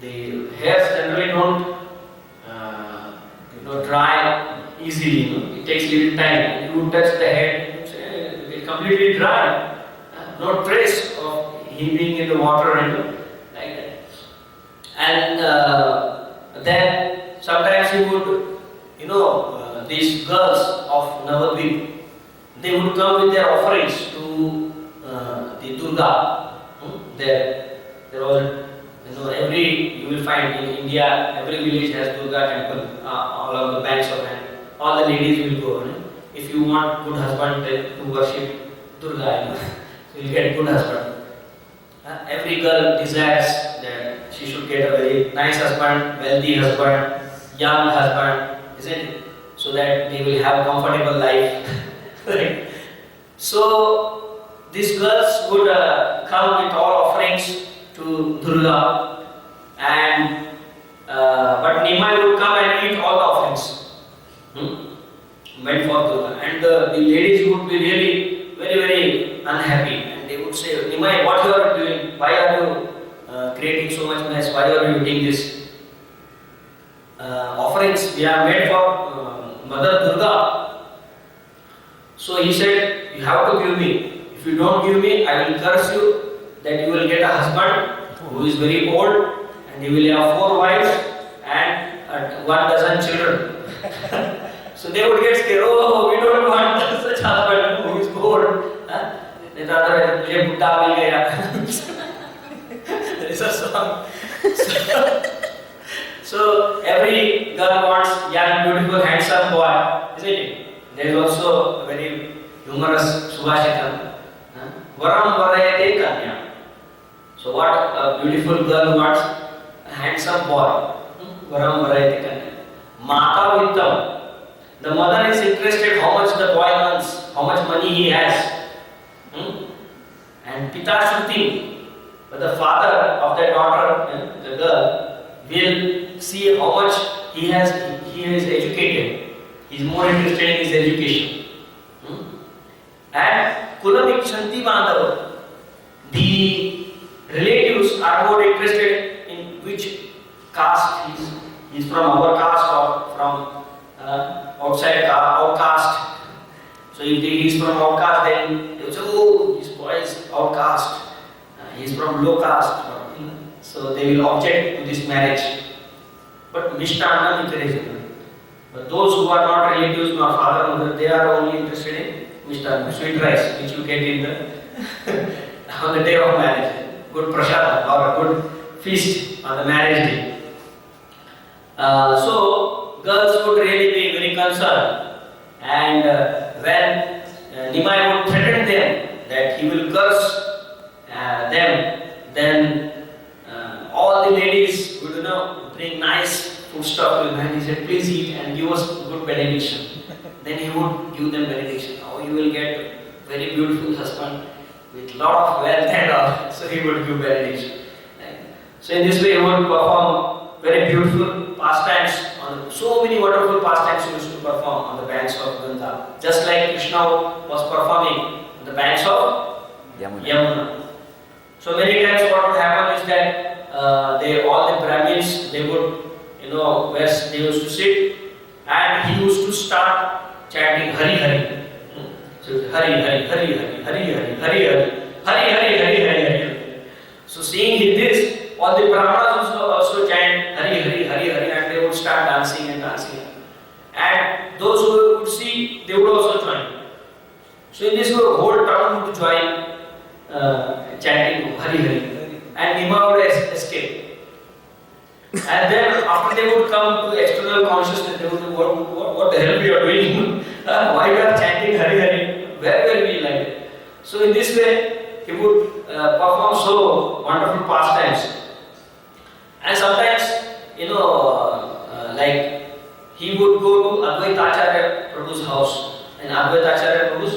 the hairs generally don't dry easily. It takes little time. You would touch the head, it's completely dry. No trace of him being in the water, like that. And then sometimes he would, these girls of Navadvip, they would come with their offerings to the Durga. There was, you will find in India, every village has Durga temple along the banks of it. All the ladies will go. If you want good husband to worship Durga, you will get good husband. every girl desires that she should get a very nice husband, wealthy husband, young husband, isn't it? So that they will have a comfortable life. Right? So these girls would come with all offerings to Durga, and but Nimai would come and eat all the offerings meant for Durga, and the ladies would be really very unhappy, and they would say, Nimai, what you are doing? Why are you creating so much mess? Why are you eating this? Offerings we are made for Mother Durga. So he said, you have to give me. If you don't give me, I will curse you that you will get a husband who is very old, and he will have 4 wives and 1 dozen children. So they would get scared. Oh, we don't want such husband who is old. There is a song. So every girl wants young, beautiful, handsome boy, isn't it? There is also a very humorous Subhashitam. Varam varayate kanya. So what a beautiful girl wants? A handsome boy. Varam varayate kanya. Mata vittam. The mother is interested how much the boy earns, how much money he has. And Pita Shruti, but the father of the daughter, the girl, will see how much he is educated. He is more interested in his education. And Kulam Ikshanti Bandhava, the relatives are more interested in which caste he is from, our caste or from outside outcast. So if he is from outcast, then they will say, oh, this boy is outcast. He is from low caste. So they will object to this marriage. But Mishtana encouragement. But those who are not relatives, nor father, mother, they are only interested in Mishtana, sweet rice, which you get in the on the day of marriage. Good prasad or a good feast on the marriage day. So girls would really be very concerned, and when Nimai would threaten them that he will curse them, then all the ladies would bring nice food stuff to him, and he said, please eat and give us good benediction. Then he would give them benediction. Oh, you will get a very beautiful husband with lot of wealth and all. So he would give benediction. So in this way he would perform very beautiful pastimes. So many wonderful pastimes he used to perform on the banks of Ganga. Just like Krishna was performing on the banks of Yamuna. So many times what would happen is that all the Brahmins, they would, where they used to sit, and he used to start chanting Hari Hari. So Hari Hari, Hari Hari, Hari Hari, Hari Hari, Hari Hari, Hari Hari, Hari. So seeing this, all the Brahmanas also chant Hari Hari, Hari Hari, and they would start dancing and dancing. And those who would see, they would also join. So in this way, the whole town would join chanting Hari Hari, and Nima would escape. And then after they would come to external consciousness, they would say, what the hell we are doing? Why we are chanting Hari Hari? Where were we like that? So in this way, he would perform so wonderful pastimes. And sometimes, like he would go to Advaitacharya Prabhu's house. And Advaitacharya Prabhu's,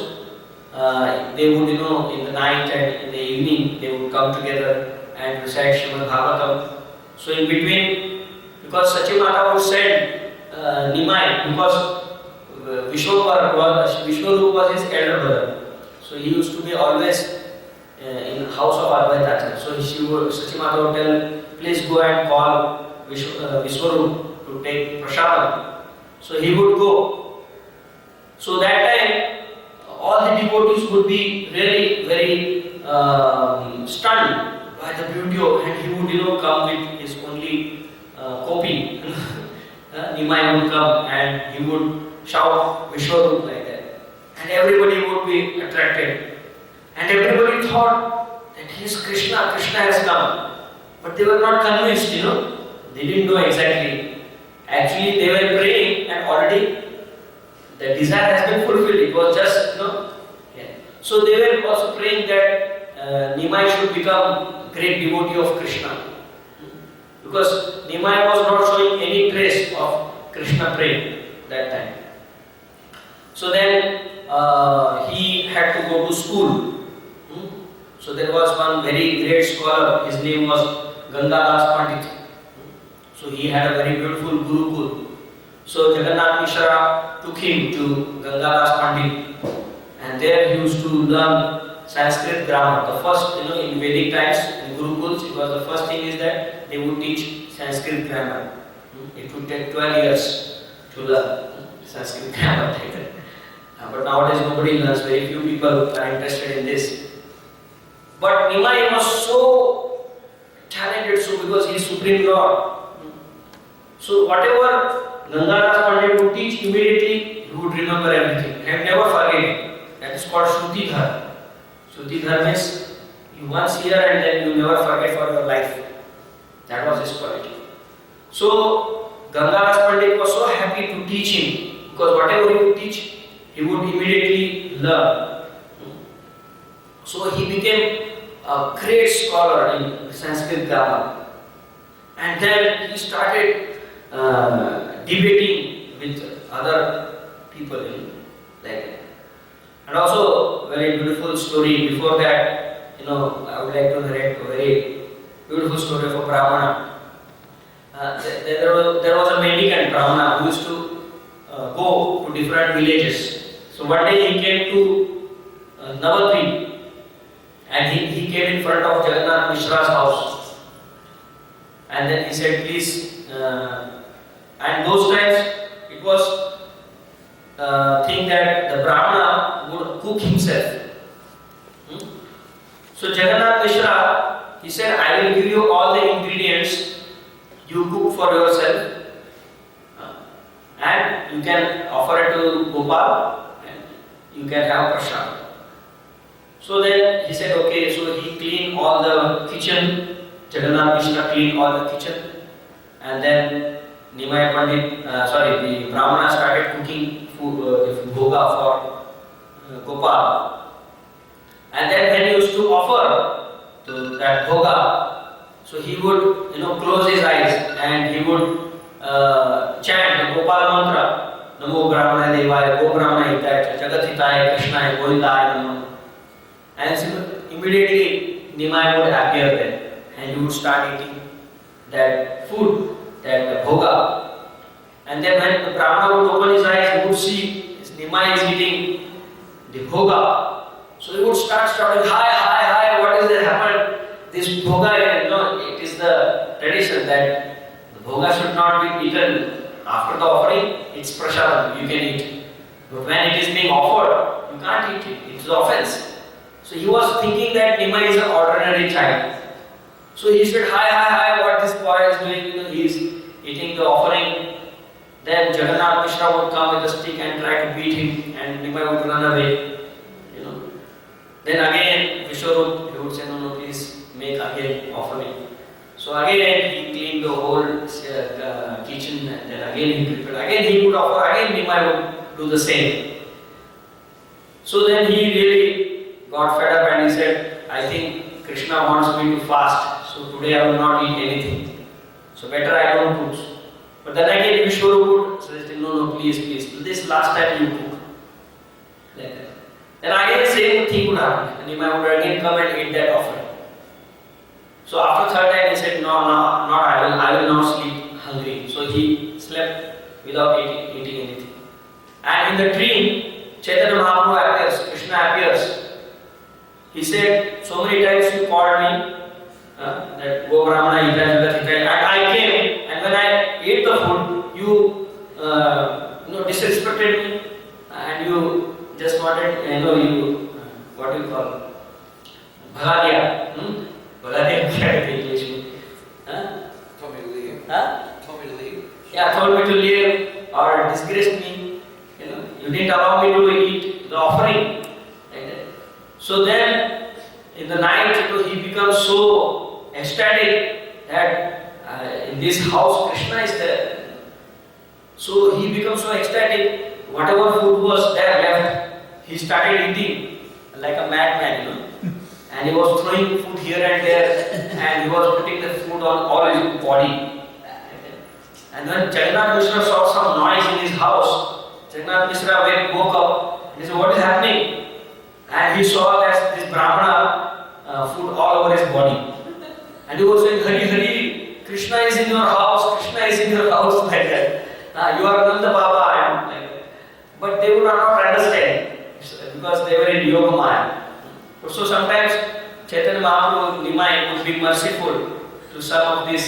they would, in the night and in the evening, they would come together and recite Srimad Bhagavatam. So in between, because Sachimata would send Nimai, because Vishwarup was his elder brother. So he used to be always in the house of Advaitacharya. So Sachimata would tell, please go and call Vishwarup to take prasadam. So he would go. So that time, all the devotees would be really very stunned by the beauty of, and he would come with his only kopi. Nimai would come and he would shout Vishwarup like that. And everybody would be attracted. And everybody thought that he is Krishna, Krishna has come. But they were not convinced, They didn't know exactly. Actually, they were praying and already the desire has been fulfilled. It was just, Yeah. So they were also praying that Nimai should become great devotee of Krishna. Because Nimai was not showing any trace of Krishna prema that time. So then he had to go to school. So there was one very great scholar, his name was Gangadas Pandit. So he had a very beautiful Gurukul. So Jagannath Mishra took him to Gangadas Pandit, and there he used to learn Sanskrit grammar. The first, in Vedic times, in Gurukuls, it was the first thing is that they would teach Sanskrit grammar. It would take 12 years to learn Sanskrit grammar. But nowadays nobody learns, very few people are interested in this. But Nimai was so talented, so because he is Supreme Lord. So whatever Gangadas Pandit would teach, immediately he would remember everything and never forget it. That is called Shrutidhar. Shrutidhar means you once hear and then you never forget for your life. That was his quality. So Gangadas Pandit was so happy to teach him because whatever he would teach, he would immediately learn. So he became a great scholar in Sanskrit grammar. And then he started debating with other people. And also, very beautiful story. Before that, I would like to narrate a very beautiful story of a Brahmana. There was a mendicant Brahmana who used to go to different villages. So one day he came to Navadvip. And he came in front of Jagannath Mishra's house. And then he said, please, and those times it was thing that the Brahmana would cook himself. So Jagannath Mishra, he said, I will give you all the ingredients, you cook for yourself. And you can offer it to Gopal and you can have prasad. So then he said, okay, so he cleaned all the kitchen, Jagannath Mishra cleaned all the kitchen, and then Nimai Pandit, the Brahmana started cooking food, bhoga for Gopal. And then when he used to offer to that bhoga, so he would, close his eyes and he would chant the Gopal mantra, Namo Brahmana Devaya, Go Brahmana Hitaya, Jagathitaya, Krishnaya, Goindaya Namo. And immediately Nimai would appear there and he would start eating that food, that bhoga. And then when the Brahmana would open his eyes, he would see Nimai is eating the bhoga. So he would start shouting, hi, what is that happened? This bhoga, it is the tradition that the bhoga should not be eaten after the offering. It's prasadam, you can eat. But when it is being offered, you can't eat it. It's offense. So he was thinking that Nimai is an ordinary child. So he said, hi, what this boy is doing? He is eating the offering. Then Jagannath Mishra would come with a stick and try to beat him, and Nimai would run away. Then again, Vishwarup, he would say, no, please make again offering. So again he cleaned the whole kitchen, and then again he prepared. Again he would offer. Again Nimai would do the same. So then he really got fed up and he said, I think Krishna wants me to fast, so today I will not eat anything. So better I don't cook. But then again Vishwarup would say, no, please, this last time you cook. Like that. Then again the same thing would happen. And Nimai would again come and eat that offering. So after third time he said, no, I will not sleep hungry. So he slept without eating anything. And in the dream, Chaitanya Mahaprabhu appears, Krishna appears. He said, so many times you called me, that Go Brahmana Hitaya, and I came, and when I ate the food, you disrespected me, and you just wanted, what do you call? Bhagadiya. Bhagadiya क्या कहते हैं English में? Told me to leave. Told me to leave. Yeah, told me to leave or disgraced me. You didn't allow me to eat the offering. Like that. So then, in the night, he becomes so ecstatic that in this house Krishna is there. So he becomes so ecstatic. Whatever food was there left, he started eating like a madman, and he was throwing food here and there, and he was putting the food on all his body. And when Jagannath Mishra saw some noise in his house, Jagannath Mishra woke up and he said, "What is happening?" And he saw that this Brahmana food all over his body. And he was saying, "Hari Hari, Krishna is in your house, Krishna is in your house," like that. You are Nanda Baba, and like that. But they would not understand because they were in Yoga Maya. So sometimes Chaitanya Mahaprabhu Nimai would be merciful to some of these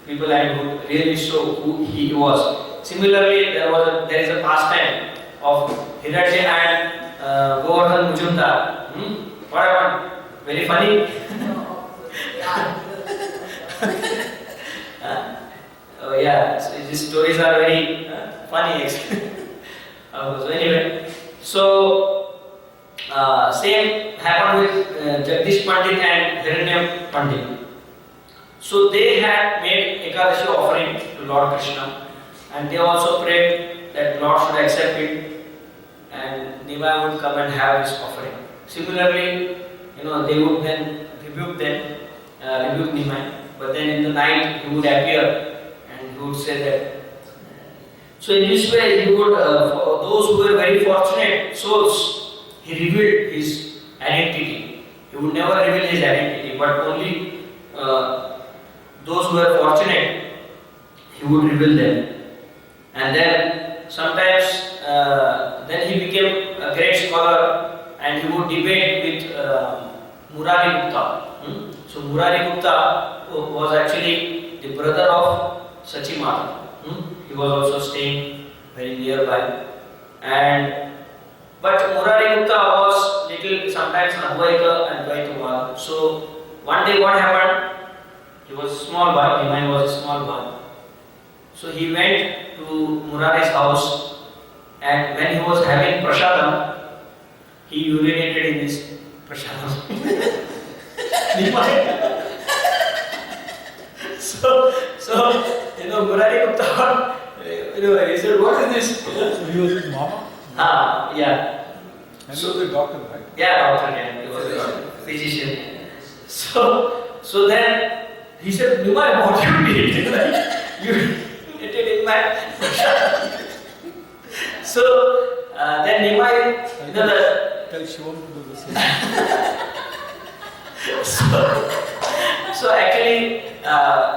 people and would really show who he was. Similarly, there is a pastime of Hiranya and Govardhan Mujumdar. What happened? Very funny. Oh yeah, so these stories are very funny actually. So anyway, same happened with Jagdish Pandit and Hiranyam Pandit. So they had made Ekadashi offering to Lord Krishna, and they also prayed that Lord should accept it, and Nimai would come and have his offering. Similarly, they would then rebuke Nimai, but then in the night he would appear and he would say that. So in this way, he would, for those who were very fortunate souls, he revealed his identity. He would never reveal his identity, but only those who were fortunate, he would reveal them. And then sometimes, then he became a great scholar, and he would debate with Murari Gupta. So Murari Gupta was actually the brother of Sachi Mata. He was also staying very nearby, but Murari Gupta was little sometimes Advaita and Dvaitavad. So one day what happened? He was a small boy. Nimai was a small boy. So he went to Murari's house, and when he was having prasadam, he urinated in his prasadam. So Murari Gupta, he said, "What is this?" So he was his mama? Yeah. And he was a doctor, right? Yeah, doctor, yeah. He was a physician. So then he said, "Nimai, what you did? You urinated in my prashad." So then Nimai, Tell Shivam to do the same. So actually,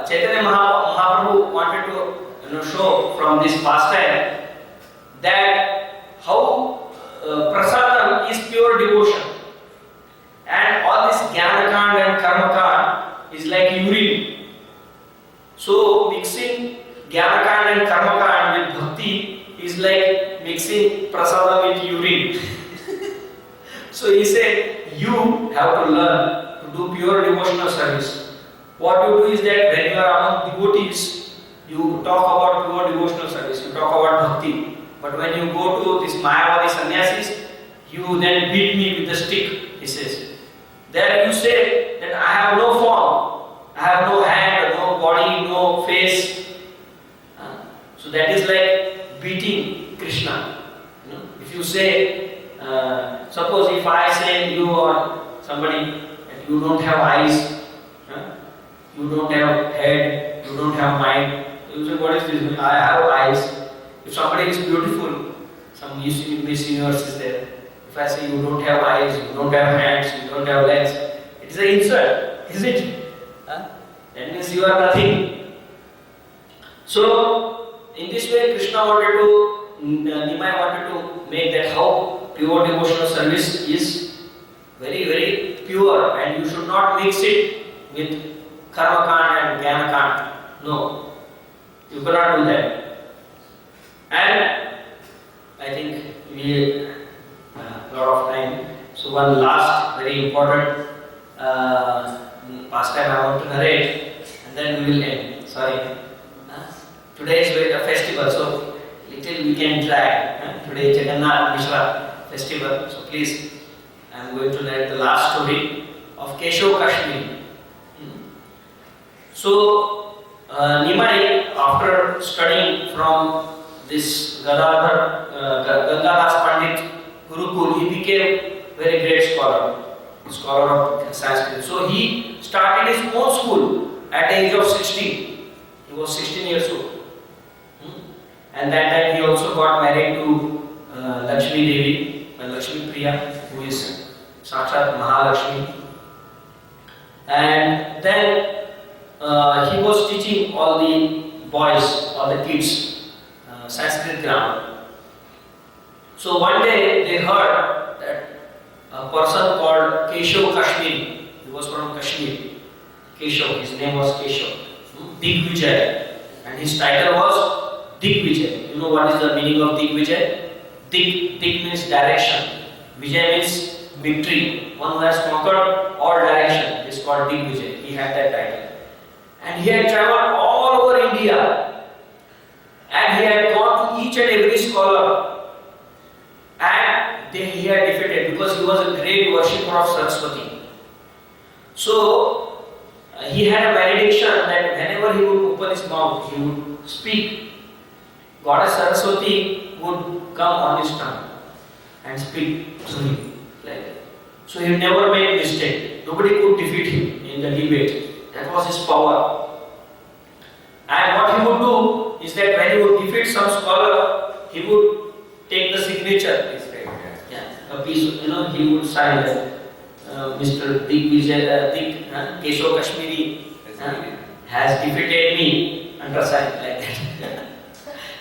Chaitanya Mahaprabhu wanted to show from this pastime that how prasadam is pure devotion, and all this jnana-kand and karma-kand is like urine. So mixing jnana-kand and karma-kand with bhakti is like mixing prasadam with urine. So he said, you have to learn to do pure devotional service. What you do is that when you are among devotees, you talk about pure devotional service, you talk about bhakti. But when you go to this Mayavadi sannyasis, you then beat me with the stick, he says. There you say that I have no form, I have no hand, no body, no face. So that is like beating Krishna. If you say, suppose if I say you or somebody that you don't have eyes, you don't have head, you don't have mind, you say, what is this? I have eyes. If somebody is beautiful, some Miss Universe is there. If I say you don't have eyes, you don't have hands, you don't have legs, it is an insult, isn't it? That means you are nothing. So, in this way, Nimai wanted to make that how pure devotional service is very, very pure, and you should not mix it with karma kand and jnana kand. No, you cannot do that. And I think we have a lot of time. So one last very important pastime I want to narrate, and then we will end. Sorry. Today is a festival, so little we can try. Today is Jagannath Mishra festival, so please, I am going to narrate the last story of Keshav Kashmiri. So Nimai, after studying from this Gangadhar Pandit Gurukul, he became very great scholar. scholar of Sanskrit. So he started his own school at the age of 16. He was 16 years old. And that time he also got married to Lakshmi Devi, Lakshmi Priya, who is Sakshat Mahalakshmi. And then he was teaching all the boys, all the kids, Sanskrit grammar. So one day they heard that a person called Keshav Kashmiri, he was from Kashmir. Keshav, his name was Keshav. Digvijay. And his title was Digvijay. You know what is the meaning of Digvijay? Dig means direction. Vijay means victory. One who has conquered all direction is called Digvijay. He had that title. And he had traveled all over India. And he had gone to each and every scholar. And he had defeated because he was a great worshipper of Saraswati. So he had a malediction that whenever he would open his mouth, he would speak. Goddess Saraswati would come on his tongue and speak to him like that. So he never made mistake. Nobody could defeat him in the debate. That was his power. And what he would do is that when he would defeat some scholar, he would take the signature. A piece, he would sign that Mr. Digvijay, Keshav Kashmiri has defeated me, under sign like that.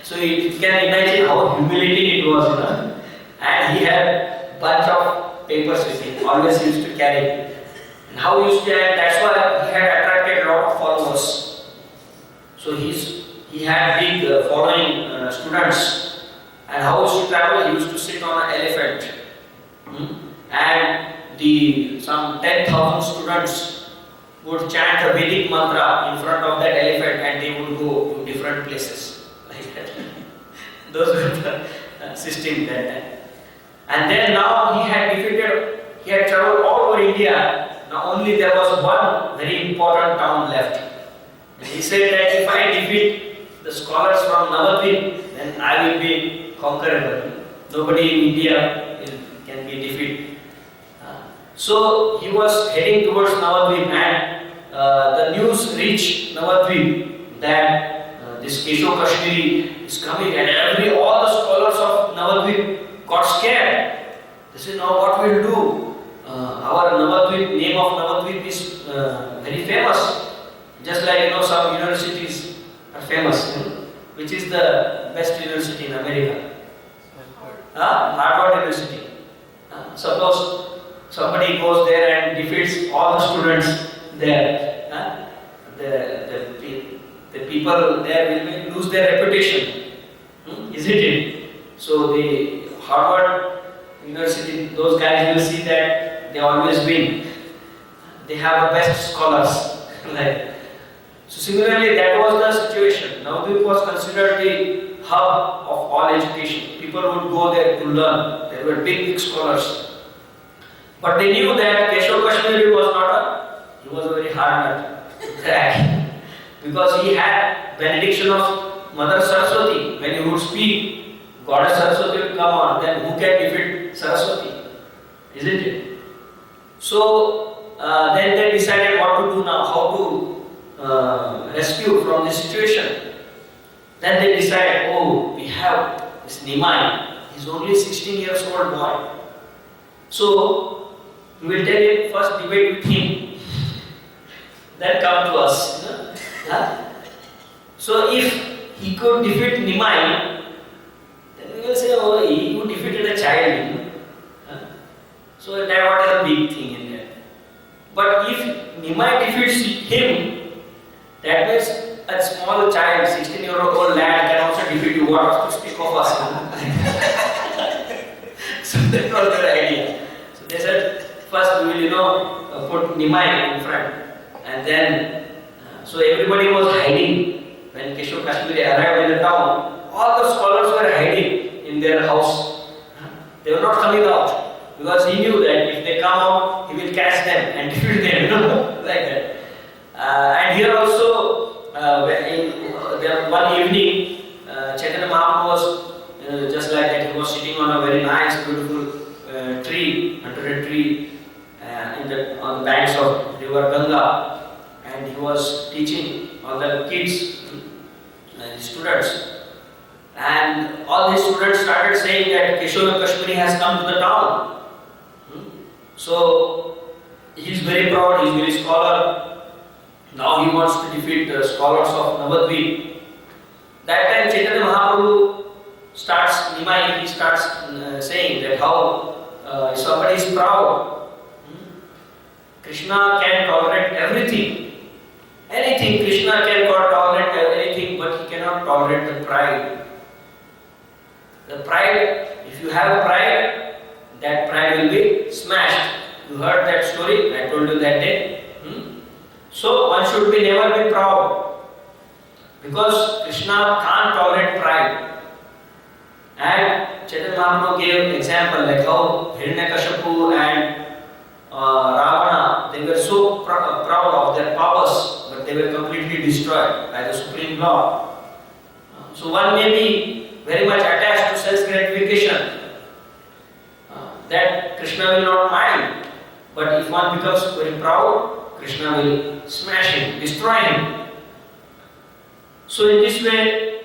So you can imagine how humiliating it was, And he had bunch of papers with him, always used to carry. And how he used to, and that's why he had attracted a lot of followers. So he had big following students. And how he used to travel, he used to sit on an elephant. And some 10,000 students would chant a Vedic mantra in front of that elephant and they would go to different places like that. Those were the system that time. And then now he had traveled all over India. Now only there was one very important town left. And he said that if I defeat the scholars from Navadvip, then I will be conqueror. Nobody in India can be defeated. So he was heading towards Navadvip and the news reached Navadvip that this Keshav Kashmiri is coming and all the scholars of Navadvip got scared. They said, now what we'll do? Our Navadvip, name of Navadvip is very famous. Just like some universities are famous. Which is the best university in America? Harvard University. Suppose somebody goes there and defeats all the students there. The people there will lose their reputation. Isn't it? So the Harvard University, those guys will see that they always win. They have the best scholars. So similarly, that was the situation. Navadvip was considered the hub of all education. People would go there to learn. There were big scholars. But they knew that Keshav Kashmiri he was a very hard nut to crack. Because he had benediction of Mother Saraswati. When he would speak, Goddess Saraswati would come on. Then who can defeat Saraswati? Isn't it? So then they decided what to do now, how to rescue from this situation. Then they decided, we have this Nimai. He's only 16 years old boy. So we will take it first debate with him. Then come to us. So if he could defeat Nimai, then we will say, you defeated a child. So that was a big thing in there. But if Nimai defeats him, that means a small child, 16-year-old lad can also defeat you. What to speak of us? So that was their idea. So they said, first we will, put Nimai in front. And then, so everybody was hiding. When Keshav Kashmiri arrived in the town, all the scholars were hiding in their house. They were not coming out. Because he knew that if they come out, he will catch them and defeat them, like that. And here also, one evening, Chaitanya Mahaprabhu was just like that. He was sitting on a very nice, beautiful tree, under a tree, in river Ganga, and he was teaching all the kids, students. And all these students started saying that Keshava Kashmiri has come to the town. So he is very proud, he is very scholar. Now he wants to defeat the scholars of Navadvip. That time Chaitanya Mahaprabhu starts, Nimai, he starts saying that how if somebody is proud, Krishna can tolerate everything. Anything, Krishna can tolerate anything, but he cannot tolerate the pride. The pride, if you have pride, that pride will be smashed. You heard that story, I told you that day. So one should be never be proud, because Krishna can't tolerate pride. And Chaitanya Mahaprabhu gave example like how Hiranyakashipu and Ravana, they were so proud of their powers, but they were completely destroyed by the Supreme Lord. So one may be very much attached to self-gratification, that Krishna will not mind. But if one becomes very proud, Krishna will smash him, destroy him. So in this way,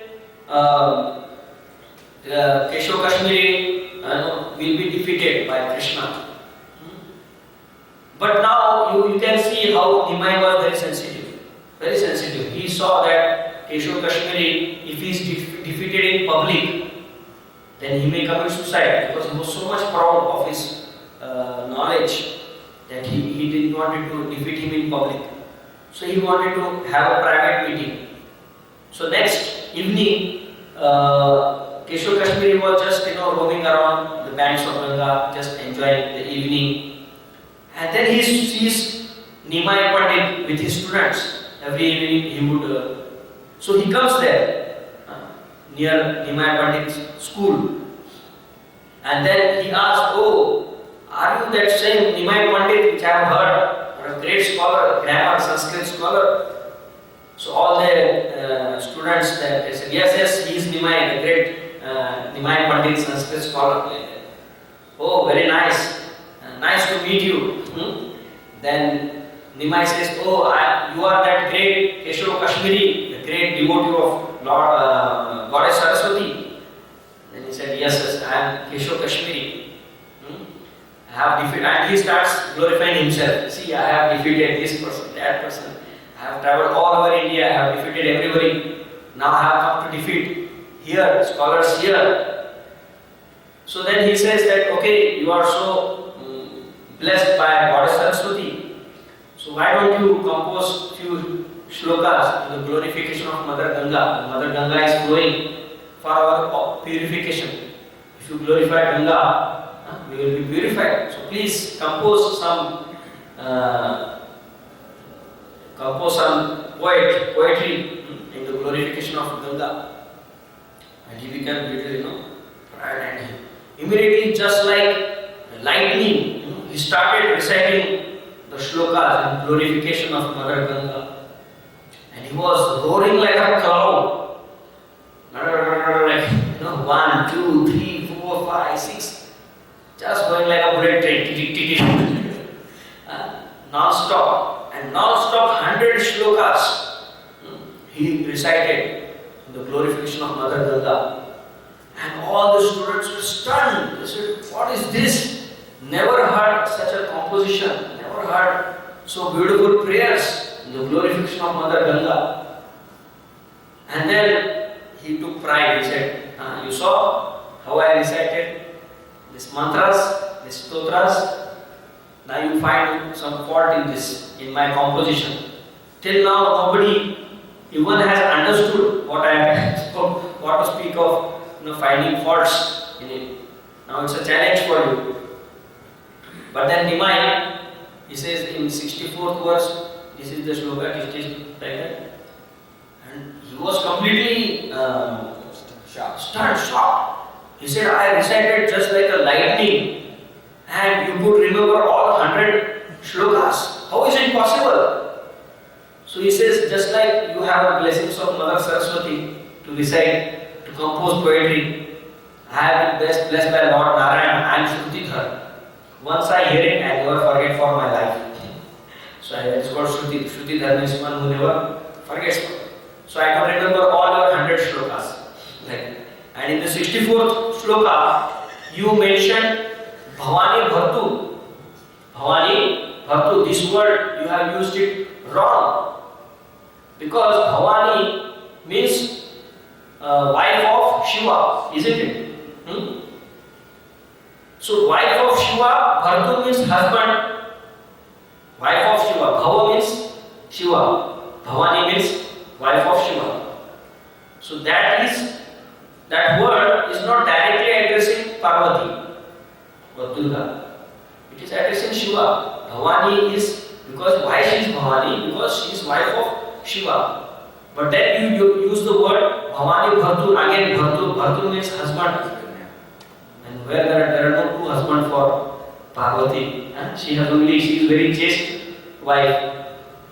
Keshava Kashmiri will be defeated by Krishna. But now you can see how Nimai was very sensitive. Very sensitive. He saw that Keshava Kashmiri, if he is defeated in public, then he may commit suicide, because he was so much proud of his knowledge that he didn't want to defeat him in public. So he wanted to have a private meeting. So next evening, Keshava Kashmiri was just roaming around the banks of Ganga, just enjoying the evening. And then he sees Nimai Pandit with his students. Every evening he would. So he comes there near Nimai Pandit's school. And then he asks, "Oh, are you that same Nimai Pandit which I have heard, a great scholar, grammar, Sanskrit scholar?" So all the students they said, yes, he is Nimai, the great Nimai Pandit, Sanskrit scholar. "Oh, very nice. Nice to meet you." Then Nimai says, "Oh, you are that great Keshava Kashmiri, the great devotee of Lord Goddess Saraswati." Then he said, "Yes, I am Keshava Kashmiri. I have defeated," and he starts glorifying himself. "See, I have defeated this person, that person. I have traveled all over India, I have defeated everybody. Now I have come to defeat here, scholars here." So then he says that, "Okay, you are so blessed by Goddess Saraswati. So why don't you compose few shlokas to the glorification of Mother Ganga? Mother Ganga is flowing for our purification. If you glorify Ganga, we will be purified. So please compose some poetry in the glorification of Ganga." And he became little, and immediately, just like lightning, he started reciting the shlokas in glorification of Mother Ganga. And he was roaring like a cloud. Like, 1, 2, 3, 4, 5, 6. Just going like a bullet train. Non-stop. And non-stop 100 shlokas he recited in the glorification of Mother Ganga. And all the students were stunned. They said, "What is this? Never heard such a composition, never heard so beautiful prayers in the glorification of Mother Ganga." And then he took pride. He said, "You saw how I recited these mantras, these stotras. Now you find some fault in this, in my composition. Till now nobody even has understood what to speak of finding faults in it. Now it's a challenge for you." But then Nimai, he says in 64th verse, this is the shloka, it is like that. And he was completely stunned, shocked. He said, "I recited just like a lightning, and you could remember all 100 shlokas. How is it possible?" So he says, "Just like you have the blessings of Mother Saraswati to recite, to compose poetry, I have been blessed by Lord Narayana. I am Shrutidhar. Once I hear it, I never forget for my life." So it's called Shruti. Shruti Dharma is one who never forgets. So I don't remember all your 100 shlokas. Like, and in the 64th shloka, you mentioned Bhavani Bhartu. Bhavani Bhartu, this word you have used it wrong. Because Bhavani means wife of Shiva, isn't it? So wife of Shiva, Bhartu means husband. Wife of Shiva, Bhava means Shiva, Bhavani means wife of Shiva. So that word is not directly addressing Parvati or Durga. It is addressing Shiva. Bhavani is, because why she is Bhavani? Because she is wife of Shiva. But then you use the word Bhavani Bhartu, again Bhartu means husband. And where there are no two husbands for Parvati. She is very chaste wife.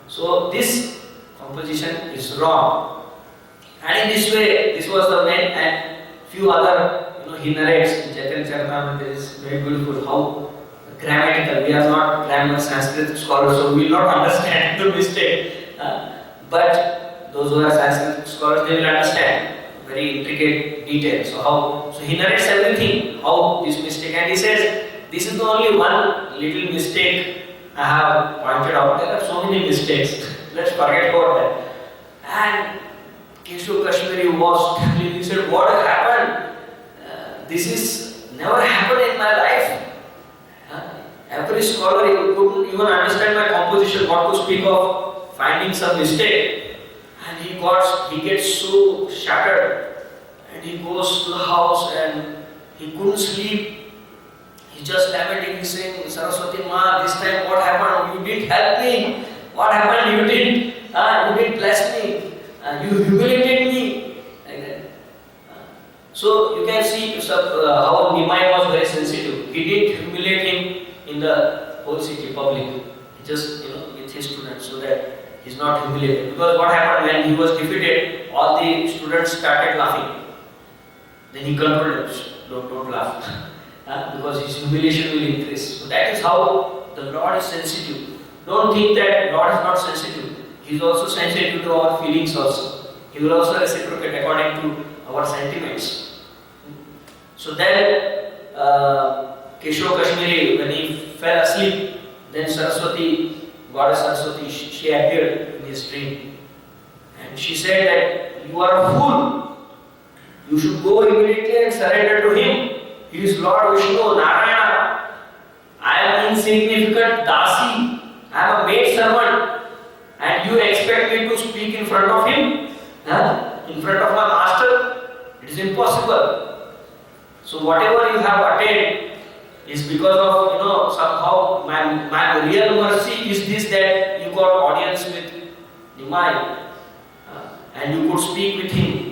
So this composition is wrong. And in this way, this was the main, and few other, he narrates in Chaitanya Charitamrita. It is very beautiful how grammatical. We are not grammar Sanskrit scholars, so we will not understand the mistake. But those who are Sanskrit scholars, they will understand very intricate details. So he narrates everything, how this mistake, and he says, this is the only one little mistake I have pointed out. There are so many mistakes. Let's forget about that. And Keshav Kashmiri was telling, he said, what happened? This is never happened in my life. Every scholar couldn't even understand my composition, what to speak of finding some mistake. And he gets so shattered, and he goes to the house and he couldn't sleep. He just lamenting, he's saying, Saraswati Ma, this time what happened? You didn't help me. What happened? You didn't bless me. You humiliated me. Like that. So you can see how Nimai was very sensitive. He didn't humiliate him in the whole city public. He just, with his students, so that he's not humiliated. Because what happened when he was defeated, all the students started laughing. Then he controlled them. Don't laugh. Because his humiliation will increase. So that is how the Lord is sensitive. Don't think that Lord is not sensitive. He is also sensitive to our feelings also. He will also reciprocate according to our sentiments. So then, Keshav Kashmiri, when he fell asleep, then Saraswati, Goddess Saraswati, she appeared in his dream. And she said that you are a fool. You should go immediately and surrender to him. He is Lord Vishnu, Narayana. I am insignificant Dasi. I am a maid servant. And you expect me to speak in front of him? In front of my master? It is impossible. So whatever you have attained is because of, somehow my real mercy is this, that you got audience with Nimai and you could speak with him.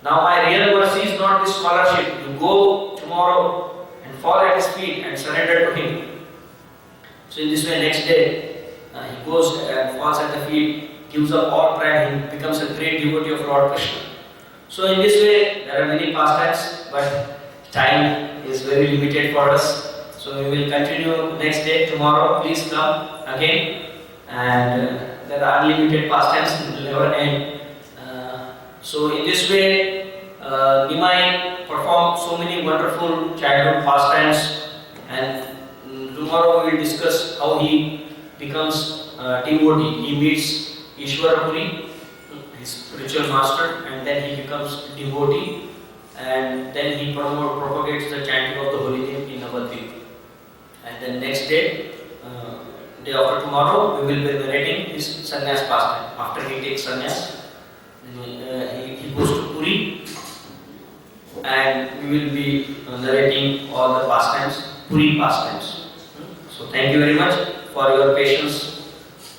Now my real mercy is not this scholarship. You go tomorrow and fall at his feet and surrender to him. So in this way, next day, he goes and falls at the feet, gives up all pride, he becomes a great devotee of Lord Krishna. So in this way, there are many pastimes, but time is very limited for us. So we will continue next day, tomorrow. Please come again. And there are unlimited pastimes, it will never end. So in this way, Nimai performed so many wonderful childhood pastimes, and tomorrow we will discuss how he becomes devotee. He meets Ishwarapuri, his spiritual master, and then he becomes devotee, and then he propagates the chanting of the holy name in Navadvip. And then next day, day after tomorrow, we will be narrating his sannyas pastime. After he takes sannyas, he goes to Puri, and we will be narrating all the pastimes, Puri pastimes. So thank you very much for your patience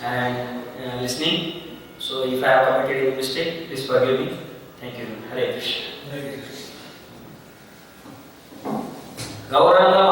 and listening. So if I have committed any mistake, please forgive me. Thank you. Hare Krishna. Gauranga